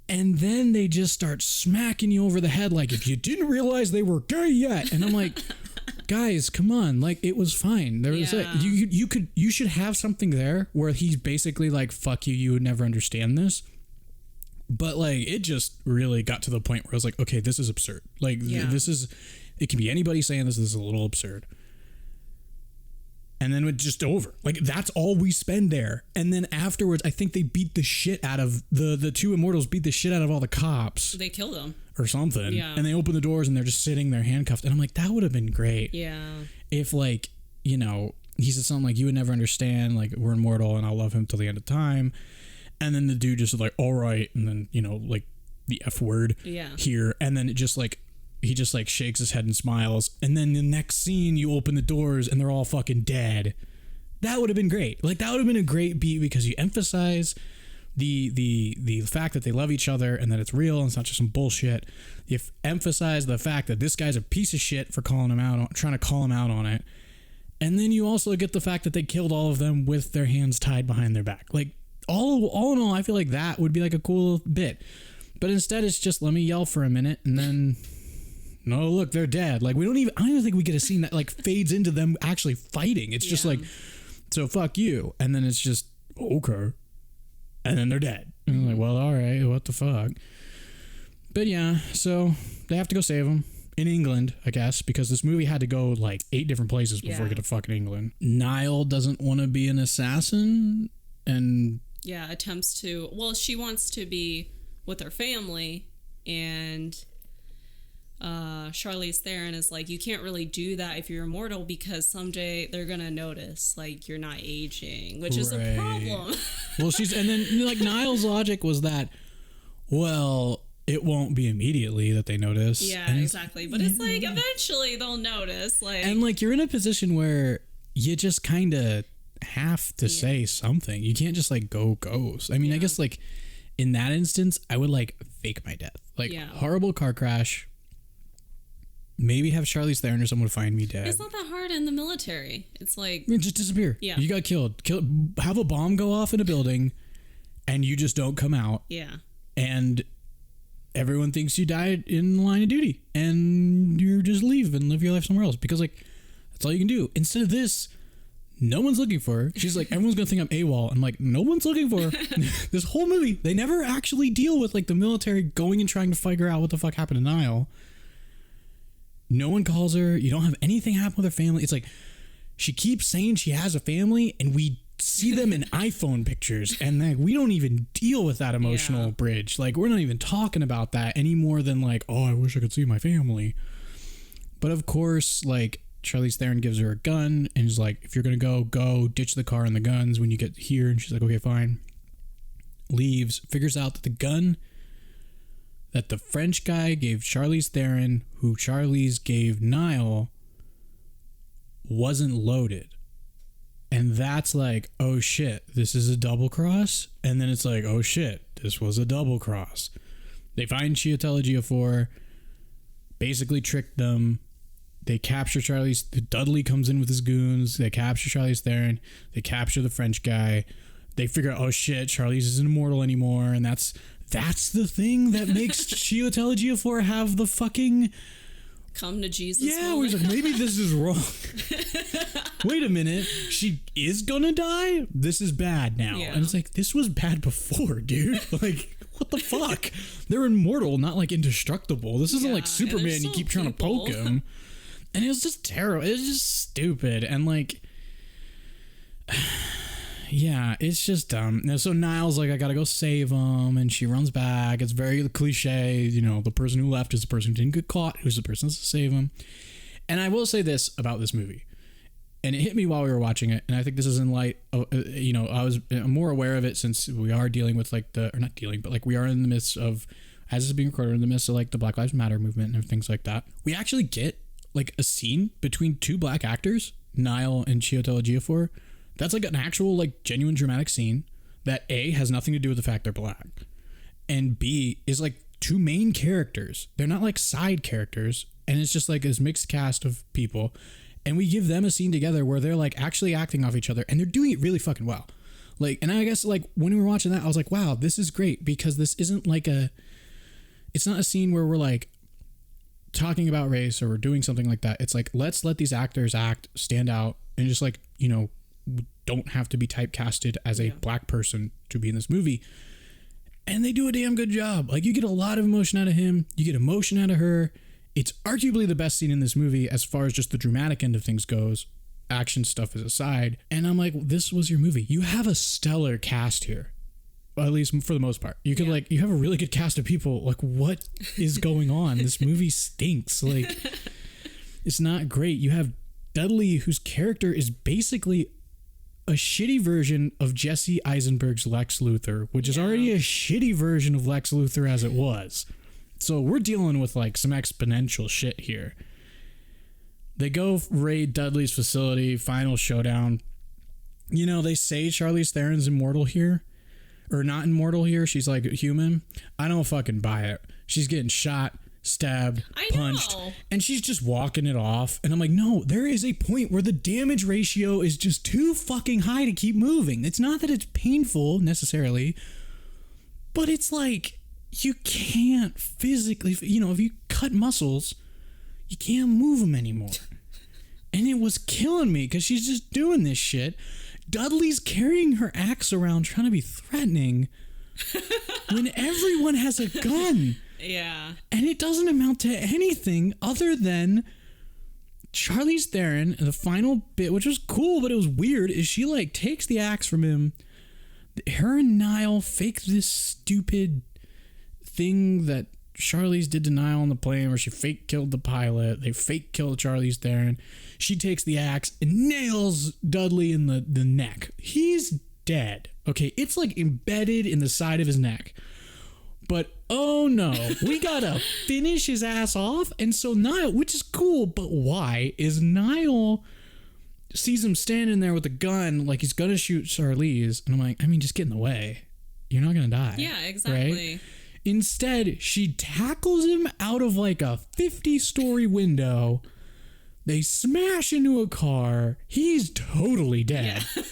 And then they just start smacking you over the head like, if you didn't realize they were gay yet. And I'm like, guys, come on. Like, it was fine. There was like, you should have something there where he's basically like, fuck you, you would never understand this. But like, it just really got to the point where I was like, okay, this is absurd. Like, it can be anybody saying this is a little absurd. And then it's just over. Like, that's all we spend there. And then afterwards, I think they beat the shit out of the two immortals beat the shit out of all the cops. They killed them. Or something. Yeah. And they open the doors and they're just sitting there handcuffed. And I'm like, that would have been great. Yeah. If like, he said something like, you would never understand. Like, we're immortal and I'll love him till the end of time. And then the dude just like, all right. And then, like the F word here. And then it just like, he just like shakes his head and smiles. And then the next scene, you open the doors and they're all fucking dead. That would have been great. Like, that would have been a great beat because you emphasize the fact that they love each other and that it's real and it's not just some bullshit. You emphasize the fact that this guy's a piece of shit for calling him out, trying to call him out on it. And then you also get the fact that they killed all of them with their hands tied behind their back. Like, all in all, I feel like that would be like a cool bit. But instead, it's just, let me yell for a minute, and then, no, look, they're dead. Like, I don't even think we get a scene that, like, fades into them actually fighting. It's just like, so fuck you. And then it's just, okay. And then they're dead. And I'm like, well, all right, what the fuck? But yeah, so they have to go save them. In England, I guess, because this movie had to go like 8 different places before we get to fucking England. Niall doesn't want to be an assassin, and attempts to. Well, she wants to be with her family, and Charlize Theron is like, you can't really do that if you're immortal because someday they're gonna notice like you're not aging, which is a problem. Well, and then like Niall's logic was that, well, it won't be immediately that they notice. Yeah, exactly. But it's like eventually they'll notice. Like, and like you're in a position where you just kind of have to say something. You can't just like go ghost. I mean, I guess like in that instance, I would like fake my death. Like horrible car crash. Maybe have Charlize Theron or someone find me dead. It's not that hard in the military. It's like, just disappear. Yeah, you got killed. Have a bomb go off in a building, and you just don't come out. Yeah, and everyone thinks you died in the line of duty, and you just leave and live your life somewhere else because like that's all you can do. Instead of this, no one's looking for her. She's like, everyone's gonna think I'm AWOL. I'm like, no one's looking for her. This whole movie, they never actually deal with like the military going and trying to figure out what the fuck happened to Niall. No one calls her. You don't have anything happen with her family. It's like she keeps saying she has a family, and we see them in iPhone pictures, and like we don't even deal with that emotional bridge. Like, we're not even talking about that any more than like, oh, I wish I could see my family. But of course, like, Charlize Theron gives her a gun and is like, if you're gonna go ditch the car and the guns when you get here. And she's like, okay, fine. Leaves, figures out that the gun that the French guy gave Charlize Theron, who Charlize gave Niall, wasn't loaded. And that's like, oh shit, this is a double cross. And then it's like, oh shit, this was a double cross. They find Chiwetel Ejiofor, basically tricked them. They capture Charlize. Dudley comes in with his goons. They capture Charlize Theron. They capture the French guy. They figure out, oh shit, Charlize isn't immortal anymore. And that's the thing that makes Chiwetel Ejiofor have the fucking come to Jesus. Yeah, we're like, maybe this is wrong. Wait a minute, she is gonna die? This is bad now. Yeah. And it's like, this was bad before, dude. Like, what the fuck? They're immortal, not like indestructible. This isn't like Superman, you keep trying to poke him. And it was just terrible. It was just stupid. And like, yeah, it's just dumb. Now, so Niall's like, I gotta go save him, and she runs back. It's very cliche, you know, the person who left is the person who didn't get caught, who's the person to save him. And I will say this about this movie, and it hit me while we were watching it, and I think this is in light of, you know, I'm more aware of it since we are dealing with like or not dealing, but like we are in the midst of, as this is being recorded, in the midst of like the Black Lives Matter movement and things like that. We actually get like a scene between 2 black actors, Niall and Chiwetel Ejiofor. That's like an actual like genuine dramatic scene that A, has nothing to do with the fact they're black, and B, is like 2 main characters. They're not like side characters, and it's just like this mixed cast of people, and we give them a scene together where they're like actually acting off each other, and they're doing it really fucking well. Like, and I guess like when we were watching that, I was like, wow, this is great, because this isn't like it's not a scene where we're like talking about race or we're doing something like that. It's like, let's let these actors act, stand out, and just like, you know, don't have to be typecasted as a black person to be in this movie. And they do a damn good job. Like, you get a lot of emotion out of him. You get emotion out of her. It's arguably the best scene in this movie as far as just the dramatic end of things goes. Action stuff is aside. And I'm like, this was your movie. You have a stellar cast here. Well, at least for the most part. You could like, you have a really good cast of people. Like, what is going on? This movie stinks. Like, it's not great. You have Dudley, whose character is basically a shitty version of Jesse Eisenberg's Lex Luthor, which is already a shitty version of Lex Luthor as it was. So we're dealing with like some exponential shit here. They go raid Dudley's facility, final showdown. You know, they say Charlize Theron's immortal here, or not immortal here. She's like human. I don't fucking buy it. She's getting shot, stabbed, punched, and she's just walking it off. And I'm like, no, there is a point where the damage ratio is just too fucking high to keep moving. It's not that it's painful necessarily, but it's like you can't physically, you know, if you cut muscles, you can't move them anymore. And it was killing me because she's just doing this shit. Dudley's carrying her axe around trying to be threatening when everyone has a gun. Yeah. And it doesn't amount to anything other than Charlize Theron, the final bit, which was cool, but it was weird, is she like takes the axe from him. Her and Niall fake this stupid thing that Charlize did to Niall on the plane where she fake killed the pilot. They fake killed Charlize Theron. She takes the axe and nails Dudley in the neck. He's dead. Okay, it's like embedded in the side of his neck. But oh no, we gotta finish his ass off. And so Niall, which is cool, but why? Is Niall sees him standing there with a gun like he's gonna shoot Charlize. And I'm like, I mean, just get in the way. You're not gonna die. Yeah, exactly. Right? Instead, she tackles him out of like a 50-story window. They smash into a car. He's totally dead. Yeah.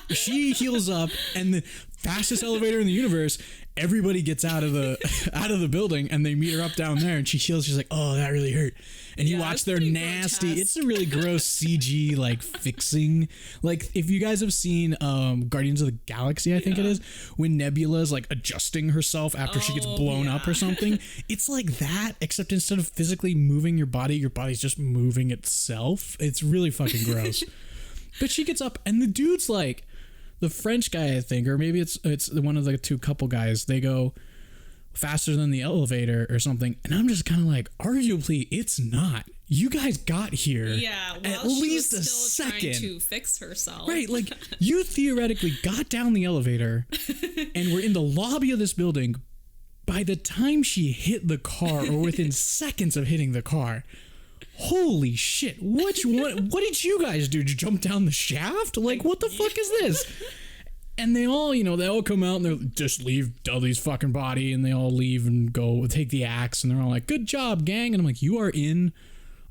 She heals up, and the fastest elevator in the universe. Everybody gets out of the building, and they meet her up down there, and she heals. She's like, "Oh, that really hurt." And you watch their nasty. Grotesque. It's a really gross CG like fixing. Like if you guys have seen Guardians of the Galaxy, I think it is, when Nebula is like adjusting herself after she gets blown up or something. It's like that, except instead of physically moving your body's just moving itself. It's really fucking gross. But she gets up, and the dude's like, the French guy, I think, or maybe it's one of the two couple guys. They go faster than the elevator or something, and I'm just kind of like, arguably, it's not. You guys got here. Yeah, well, at least she was a still second trying to fix herself. Right, like you theoretically got down the elevator, and we're in the lobby of this building. By the time she hit the car, or within seconds of hitting the car. Holy shit, which one? What did you guys do? Did you jump down the shaft? Like, what the fuck is this? And they all, they all come out and they just leave Dudley's fucking body, and they all leave and go take the axe, and they're all like, good job, gang. And I'm like, you are in,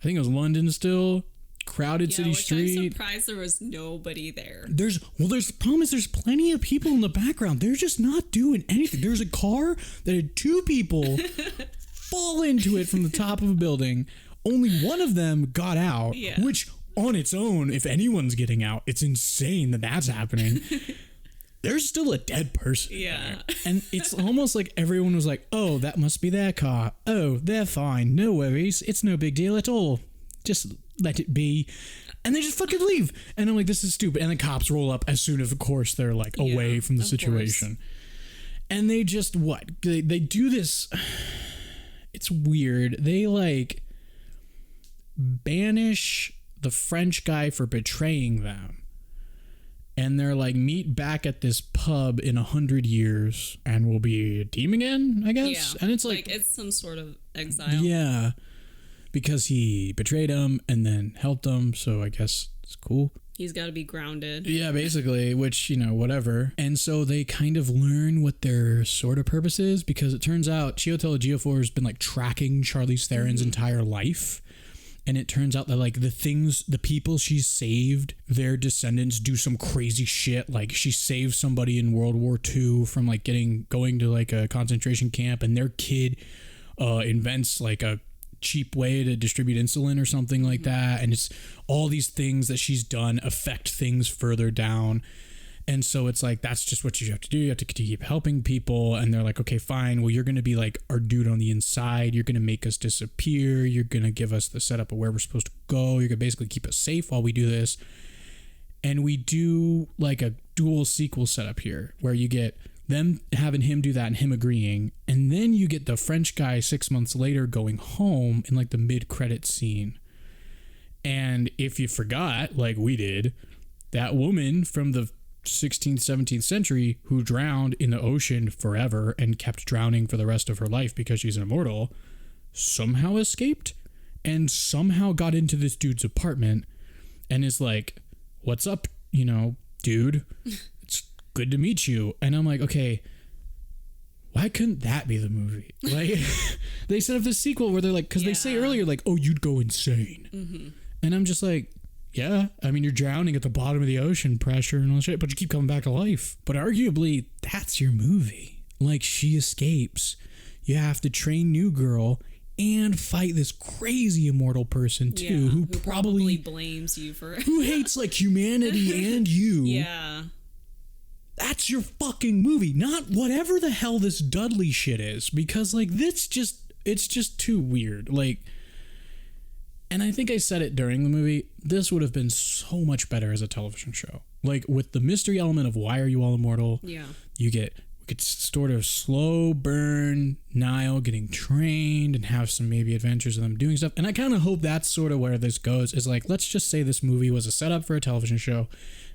I think it was London still, crowded city street. I'm surprised there was nobody there. The problem is there's plenty of people in the background. They're just not doing anything. There's a car that had two people fall into it from the top of a building. Only one of them got out, which on its own, if anyone's getting out, it's insane that that's happening. There's still a dead person there. And it's almost like everyone was like, oh, that must be their car. Oh, they're fine. No worries. It's no big deal at all. Just let it be. And they just fucking leave. And I'm like, this is stupid. And the cops roll up as soon as, of course, they're like away from the situation. And they just, they do this. It's weird. They like banish the French guy for betraying them. And they're like, meet back at this pub in 100 years and we'll be a team again, I guess. And it's like it's some sort of exile. Yeah. Because he betrayed him and then helped him. So I guess it's cool. He's got to be grounded. Yeah, basically, which, whatever. And so they kind of learn what their sort of purpose is, because it turns out Chiwetel Ejiofor has been like tracking Charlize Theron's entire life. And it turns out that like the people she's saved, their descendants do some crazy shit. Like she saved somebody in World War II from like going to like a concentration camp, and their kid invents like a cheap way to distribute insulin or something like that. And it's all these things that she's done affect things further down. And so it's like, that's just what you have to do. You have to keep helping people. And they're like, okay, fine. Well, you're going to be like our dude on the inside. You're going to make us disappear. You're going to give us the setup of where we're supposed to go. You're going to basically keep us safe while we do this. And we do like a dual sequel setup here where you get them having him do that and him agreeing. And then you get the French guy 6 months later going home in like the mid-credit scene. And if you forgot, like we did, that woman from the 16th, 17th century who drowned in the ocean forever and kept drowning for the rest of her life because she's an immortal, somehow escaped and somehow got into this dude's apartment and is like, what's up, dude? It's good to meet you. And I'm like, okay, why couldn't that be the movie? Like, they set up this sequel where they're like, because they say earlier, like, oh, you'd go insane. Mm-hmm. And I'm just like, yeah, I mean, you're drowning at the bottom of the ocean, pressure and all that shit, but you keep coming back to life. But arguably, that's your movie. Like, she escapes. You have to train New Girl and fight this crazy immortal person, too, who probably blames you for who hates, like, humanity and you. Yeah. That's your fucking movie, not whatever the hell this Dudley shit is, because like it's just too weird. Like, and I think I said it during the movie, this would have been so much better as a television show. Like, with the mystery element of why are you all immortal? Yeah. We could sort of slow burn Niall getting trained and have some maybe adventures of them doing stuff. And I kind of hope that's sort of where this goes, is like, let's just say this movie was a setup for a television show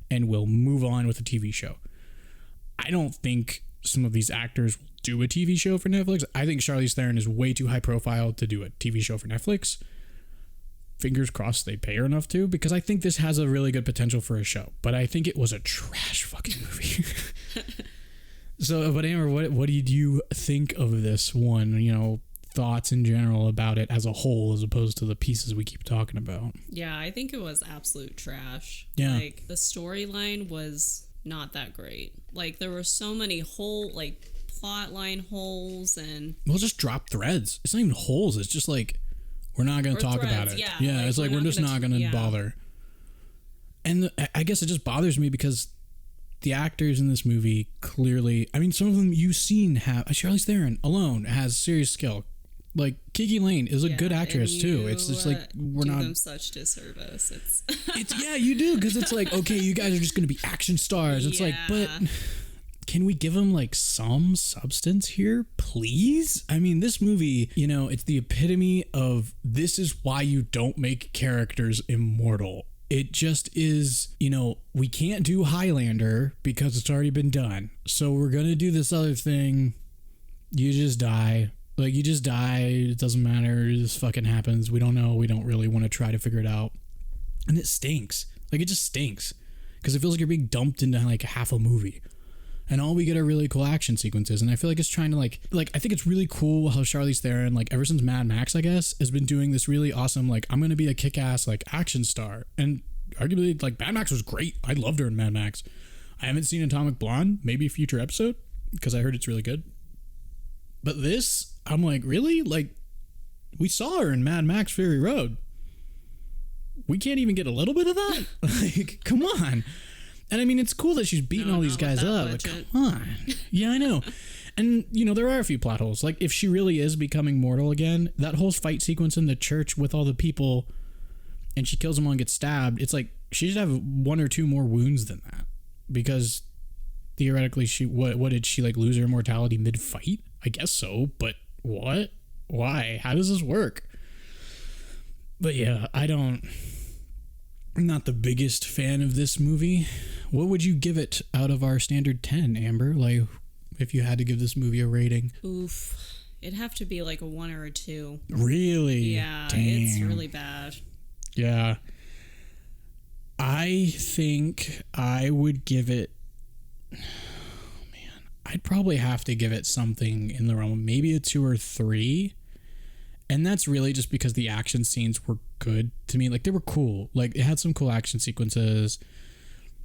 and we'll move on with a TV show. I don't think some of these actors will do a TV show for Netflix. I think Charlize Theron is way too high profile to do a TV show for Netflix. Fingers crossed they pay her enough to, because I think this has a really good potential for a show. But I think it was a trash fucking movie. So, but Amber, what did you think of this one? You know, thoughts in general about it as a whole, as opposed to the pieces we keep talking about. Yeah, I think it was absolute trash. Yeah. Like, the storyline was not that great. Like, there were so many plot line holes, and we'll just drop threads. It's not even holes. It's just like, we're not going to talk about it. Yeah, like, it's like we're just not going to bother. And I guess it just bothers me because the actors in this movie clearly, I mean, some of them you've seen have, Charlize Theron alone has serious skill. Like, Kiki Lane is a good actress too. It's just like, we're do not them such disservice. It's yeah, you do, because it's like, okay, you guys are just going to be action stars. It's like, but can we give them like some substance here, please? I mean, this movie, you know, it's the epitome of, this is why you don't make characters immortal. It just is, you know, we can't do Highlander because it's already been done. So we're going to do this other thing. You just die. Like, you just die. It doesn't matter. This fucking happens. We don't know. We don't really want to try to figure it out. And it stinks. Like, it just stinks. Because it feels like you're being dumped into like half a movie. And all we get are really cool action sequences. And I feel like it's trying to like I think it's really cool how Charlize Theron, like, ever since Mad Max, I guess, has been doing this really awesome, like, I'm going to be a kick-ass, like, action star. And arguably, like, Mad Max was great. I loved her in Mad Max. I haven't seen Atomic Blonde. Maybe a future episode, because I heard it's really good. But this, I'm like, really? Like, we saw her in Mad Max Fury Road. We can't even get a little bit of that? Like, come on. And I mean, it's cool that she's beating all these guys up. Like, come on. Yeah, I know. And, you know, there are a few plot holes. Like, if she really is becoming mortal again, that whole fight sequence in the church with all the people, and she kills them all and gets stabbed, it's like, she should have one or two more wounds than that. Because theoretically, what did she, like, lose her immortality mid-fight? I guess so, but what? Why? How does this work? But yeah, I'm not the biggest fan of this movie. What would you give it out of our standard 10, Amber? Like, if you had to give this movie a rating? Oof. It'd have to be like a 1 or a 2. Really? Yeah, damn. It's really bad. Yeah. I think I would give it... I'd probably have to give it something in the realm of maybe a 2 or 3. And that's really just because the action scenes were good to me. Like, they were cool. Like, it had some cool action sequences.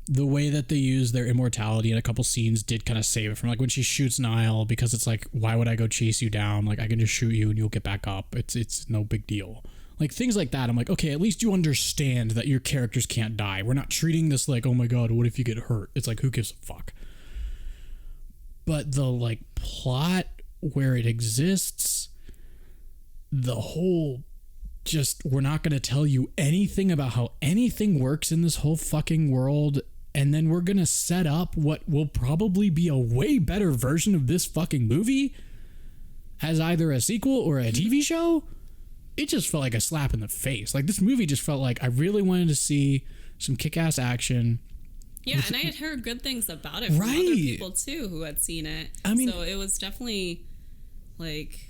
The way that they used their immortality in a couple scenes did kind of save it from, like, when she shoots Niall, because it's like, why would I go chase you down? Like, I can just shoot you and you'll get back up. It's no big deal. Like, things like that, I'm like, okay, at least you understand that your characters can't die. We're not treating this like, oh my God, what if you get hurt? It's like, who gives a fuck? But the, like, plot where it exists, the whole just, we're not going to tell you anything about how anything works in this whole fucking world, and then we're going to set up what will probably be a way better version of this fucking movie as either a sequel or a TV show. It just felt like a slap in the face. Like, this movie just felt like I really wanted to see some kick-ass action. Yeah, and I had heard good things about it from other people too who had seen it. I mean, so it was definitely like,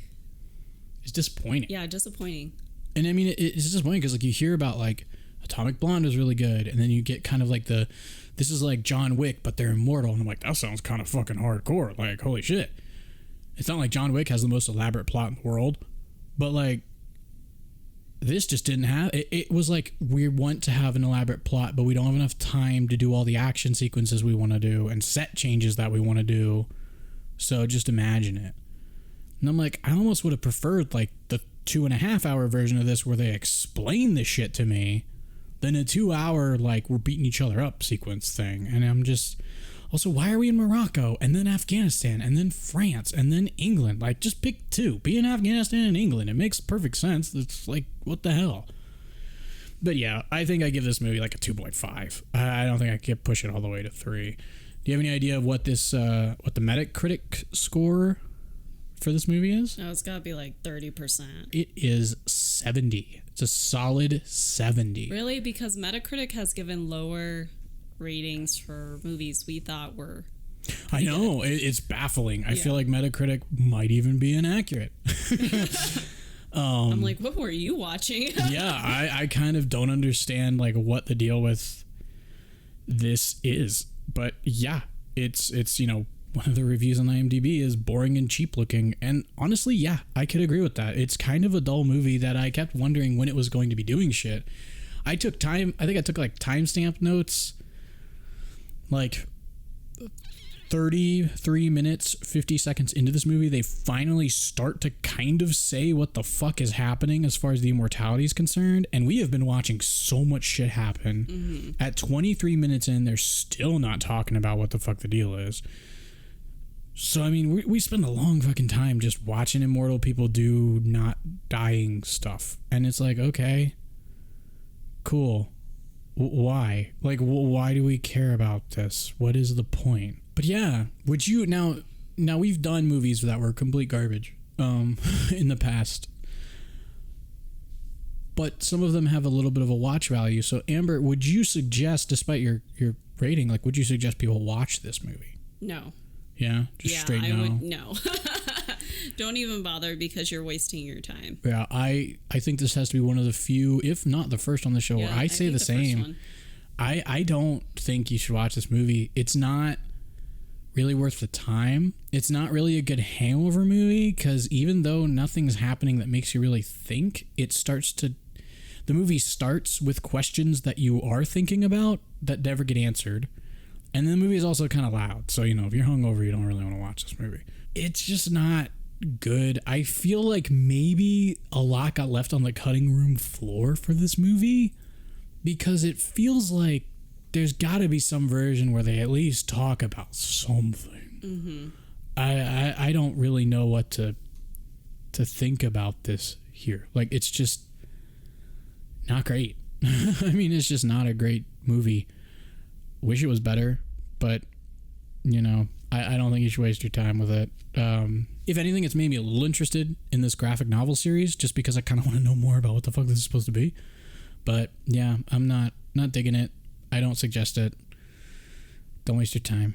it's disappointing. Yeah, disappointing. And I mean, it's disappointing because, like, you hear about, like, Atomic Blonde was really good, and then you get kind of like the this is like John Wick, but they're immortal. And I'm like, that sounds kind of fucking hardcore. Like, holy shit. It's not like John Wick has the most elaborate plot in the world, but like, this just didn't have it. It was like, we want to have an elaborate plot, but we don't have enough time to do all the action sequences we want to do and set changes that we want to do. So just imagine it. And I'm like, I almost would have preferred like the 2.5 hour version of this where they explain this shit to me than a 2 hour like we're beating each other up sequence thing. And I'm just, also, why are we in Morocco and then Afghanistan and then France and then England? Like, just pick two. Be in Afghanistan and England. It makes perfect sense. It's like, what the hell? But yeah, I think I give this movie like a 2.5. I don't think I can push it all the way to 3. Do you have any idea of what this, what the Metacritic score for this movie is? Oh, it's got to be like 30%. It is 70. It's a solid 70. Really? Because Metacritic has given lower ratings for movies we thought were I know good. It's baffling. I feel like Metacritic might even be inaccurate. I'm like, what were you watching? Yeah, I kind of don't understand like what the deal with this is, but yeah, it's you know, one of the reviews on IMDb is boring and cheap looking, and honestly, yeah, I could agree with that. It's kind of a dull movie that I kept wondering when it was going to be doing shit. I took like timestamp notes. Like 33 minutes, 50 seconds into this movie, they finally start to kind of say what the fuck is happening as far as the immortality is concerned. And we have been watching so much shit happen. Mm-hmm. At 23 minutes in, they're still not talking about what the fuck the deal is. So, I mean, we spend a long fucking time just watching immortal people do not dying stuff. And it's like, okay, cool. Why? Like, why do we care about this? What is the point? But yeah, would you now we've done movies that were complete garbage in the past, but some of them have a little bit of a watch value. So Amber, would you suggest, despite your rating, like, would you suggest people watch this movie? No. Yeah, just straight no. Would no. Don't even bother because you're wasting your time. Yeah, I think this has to be one of the few, if not the first on the show, where I say the same. I don't think you should watch this movie. It's not really worth the time. It's not really a good hangover movie because even though nothing's happening that makes you really think, the movie starts with questions that you are thinking about that never get answered. And the movie is also kind of loud. So, you know, if you're hungover, you don't really want to watch this movie. It's just not good. I feel like maybe a lot got left on the cutting room floor for this movie because it feels like there's got to be some version where they at least talk about something. Mm-hmm. I don't really know what to think about this here. Like, it's just not great. I mean, it's just not a great movie. Wish it was better, but you know, I don't think you should waste your time with it. If anything, it's made me a little interested in this graphic novel series just because I kind of want to know more about what the fuck this is supposed to be. But yeah, I'm not digging it. I don't suggest it. Don't waste your time.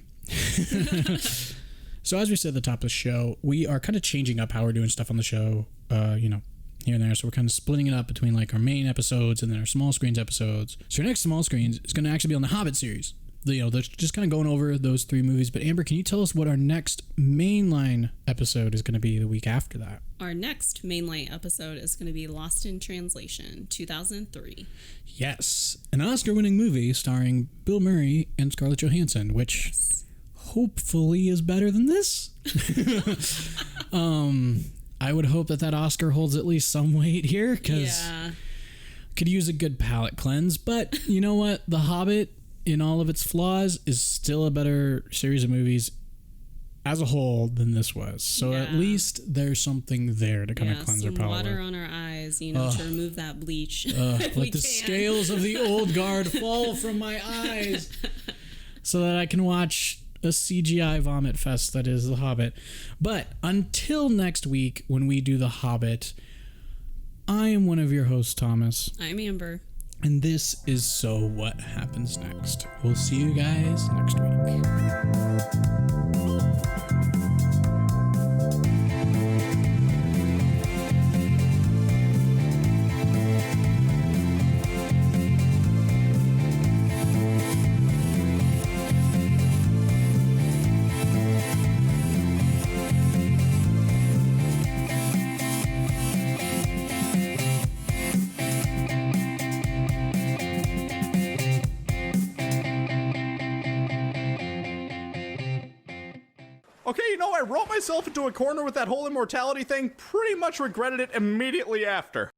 So as we said at the top of the show, we are kind of changing up how we're doing stuff on the show, you know, here and there. So we're kind of splitting it up between like our main episodes and then our small screens episodes. So our next small screens is going to actually be on the Hobbit series. You know, just kind of going over those 3 movies. But Amber, can you tell us what our next mainline episode is going to be the week after that? Our next mainline episode is going to be Lost in Translation, 2003. Yes. An Oscar-winning movie starring Bill Murray and Scarlett Johansson, which hopefully is better than this. I would hope that Oscar holds at least some weight here because could use a good palate cleanse. But you know what? The Hobbit, in all of its flaws, is still a better series of movies as a whole than this was. So at least there's something there to kind of cleanse our palate. Water on our eyes, you know, to remove that bleach. Let the scales of the old guard fall from my eyes so that I can watch a CGI vomit fest that is The Hobbit. But until next week when we do The Hobbit, I am one of your hosts, Thomas. I'm Amber. And this is So What Happens Next. We'll see you guys next week. Okay, you know, I wrote myself into a corner with that whole immortality thing, pretty much regretted it immediately after.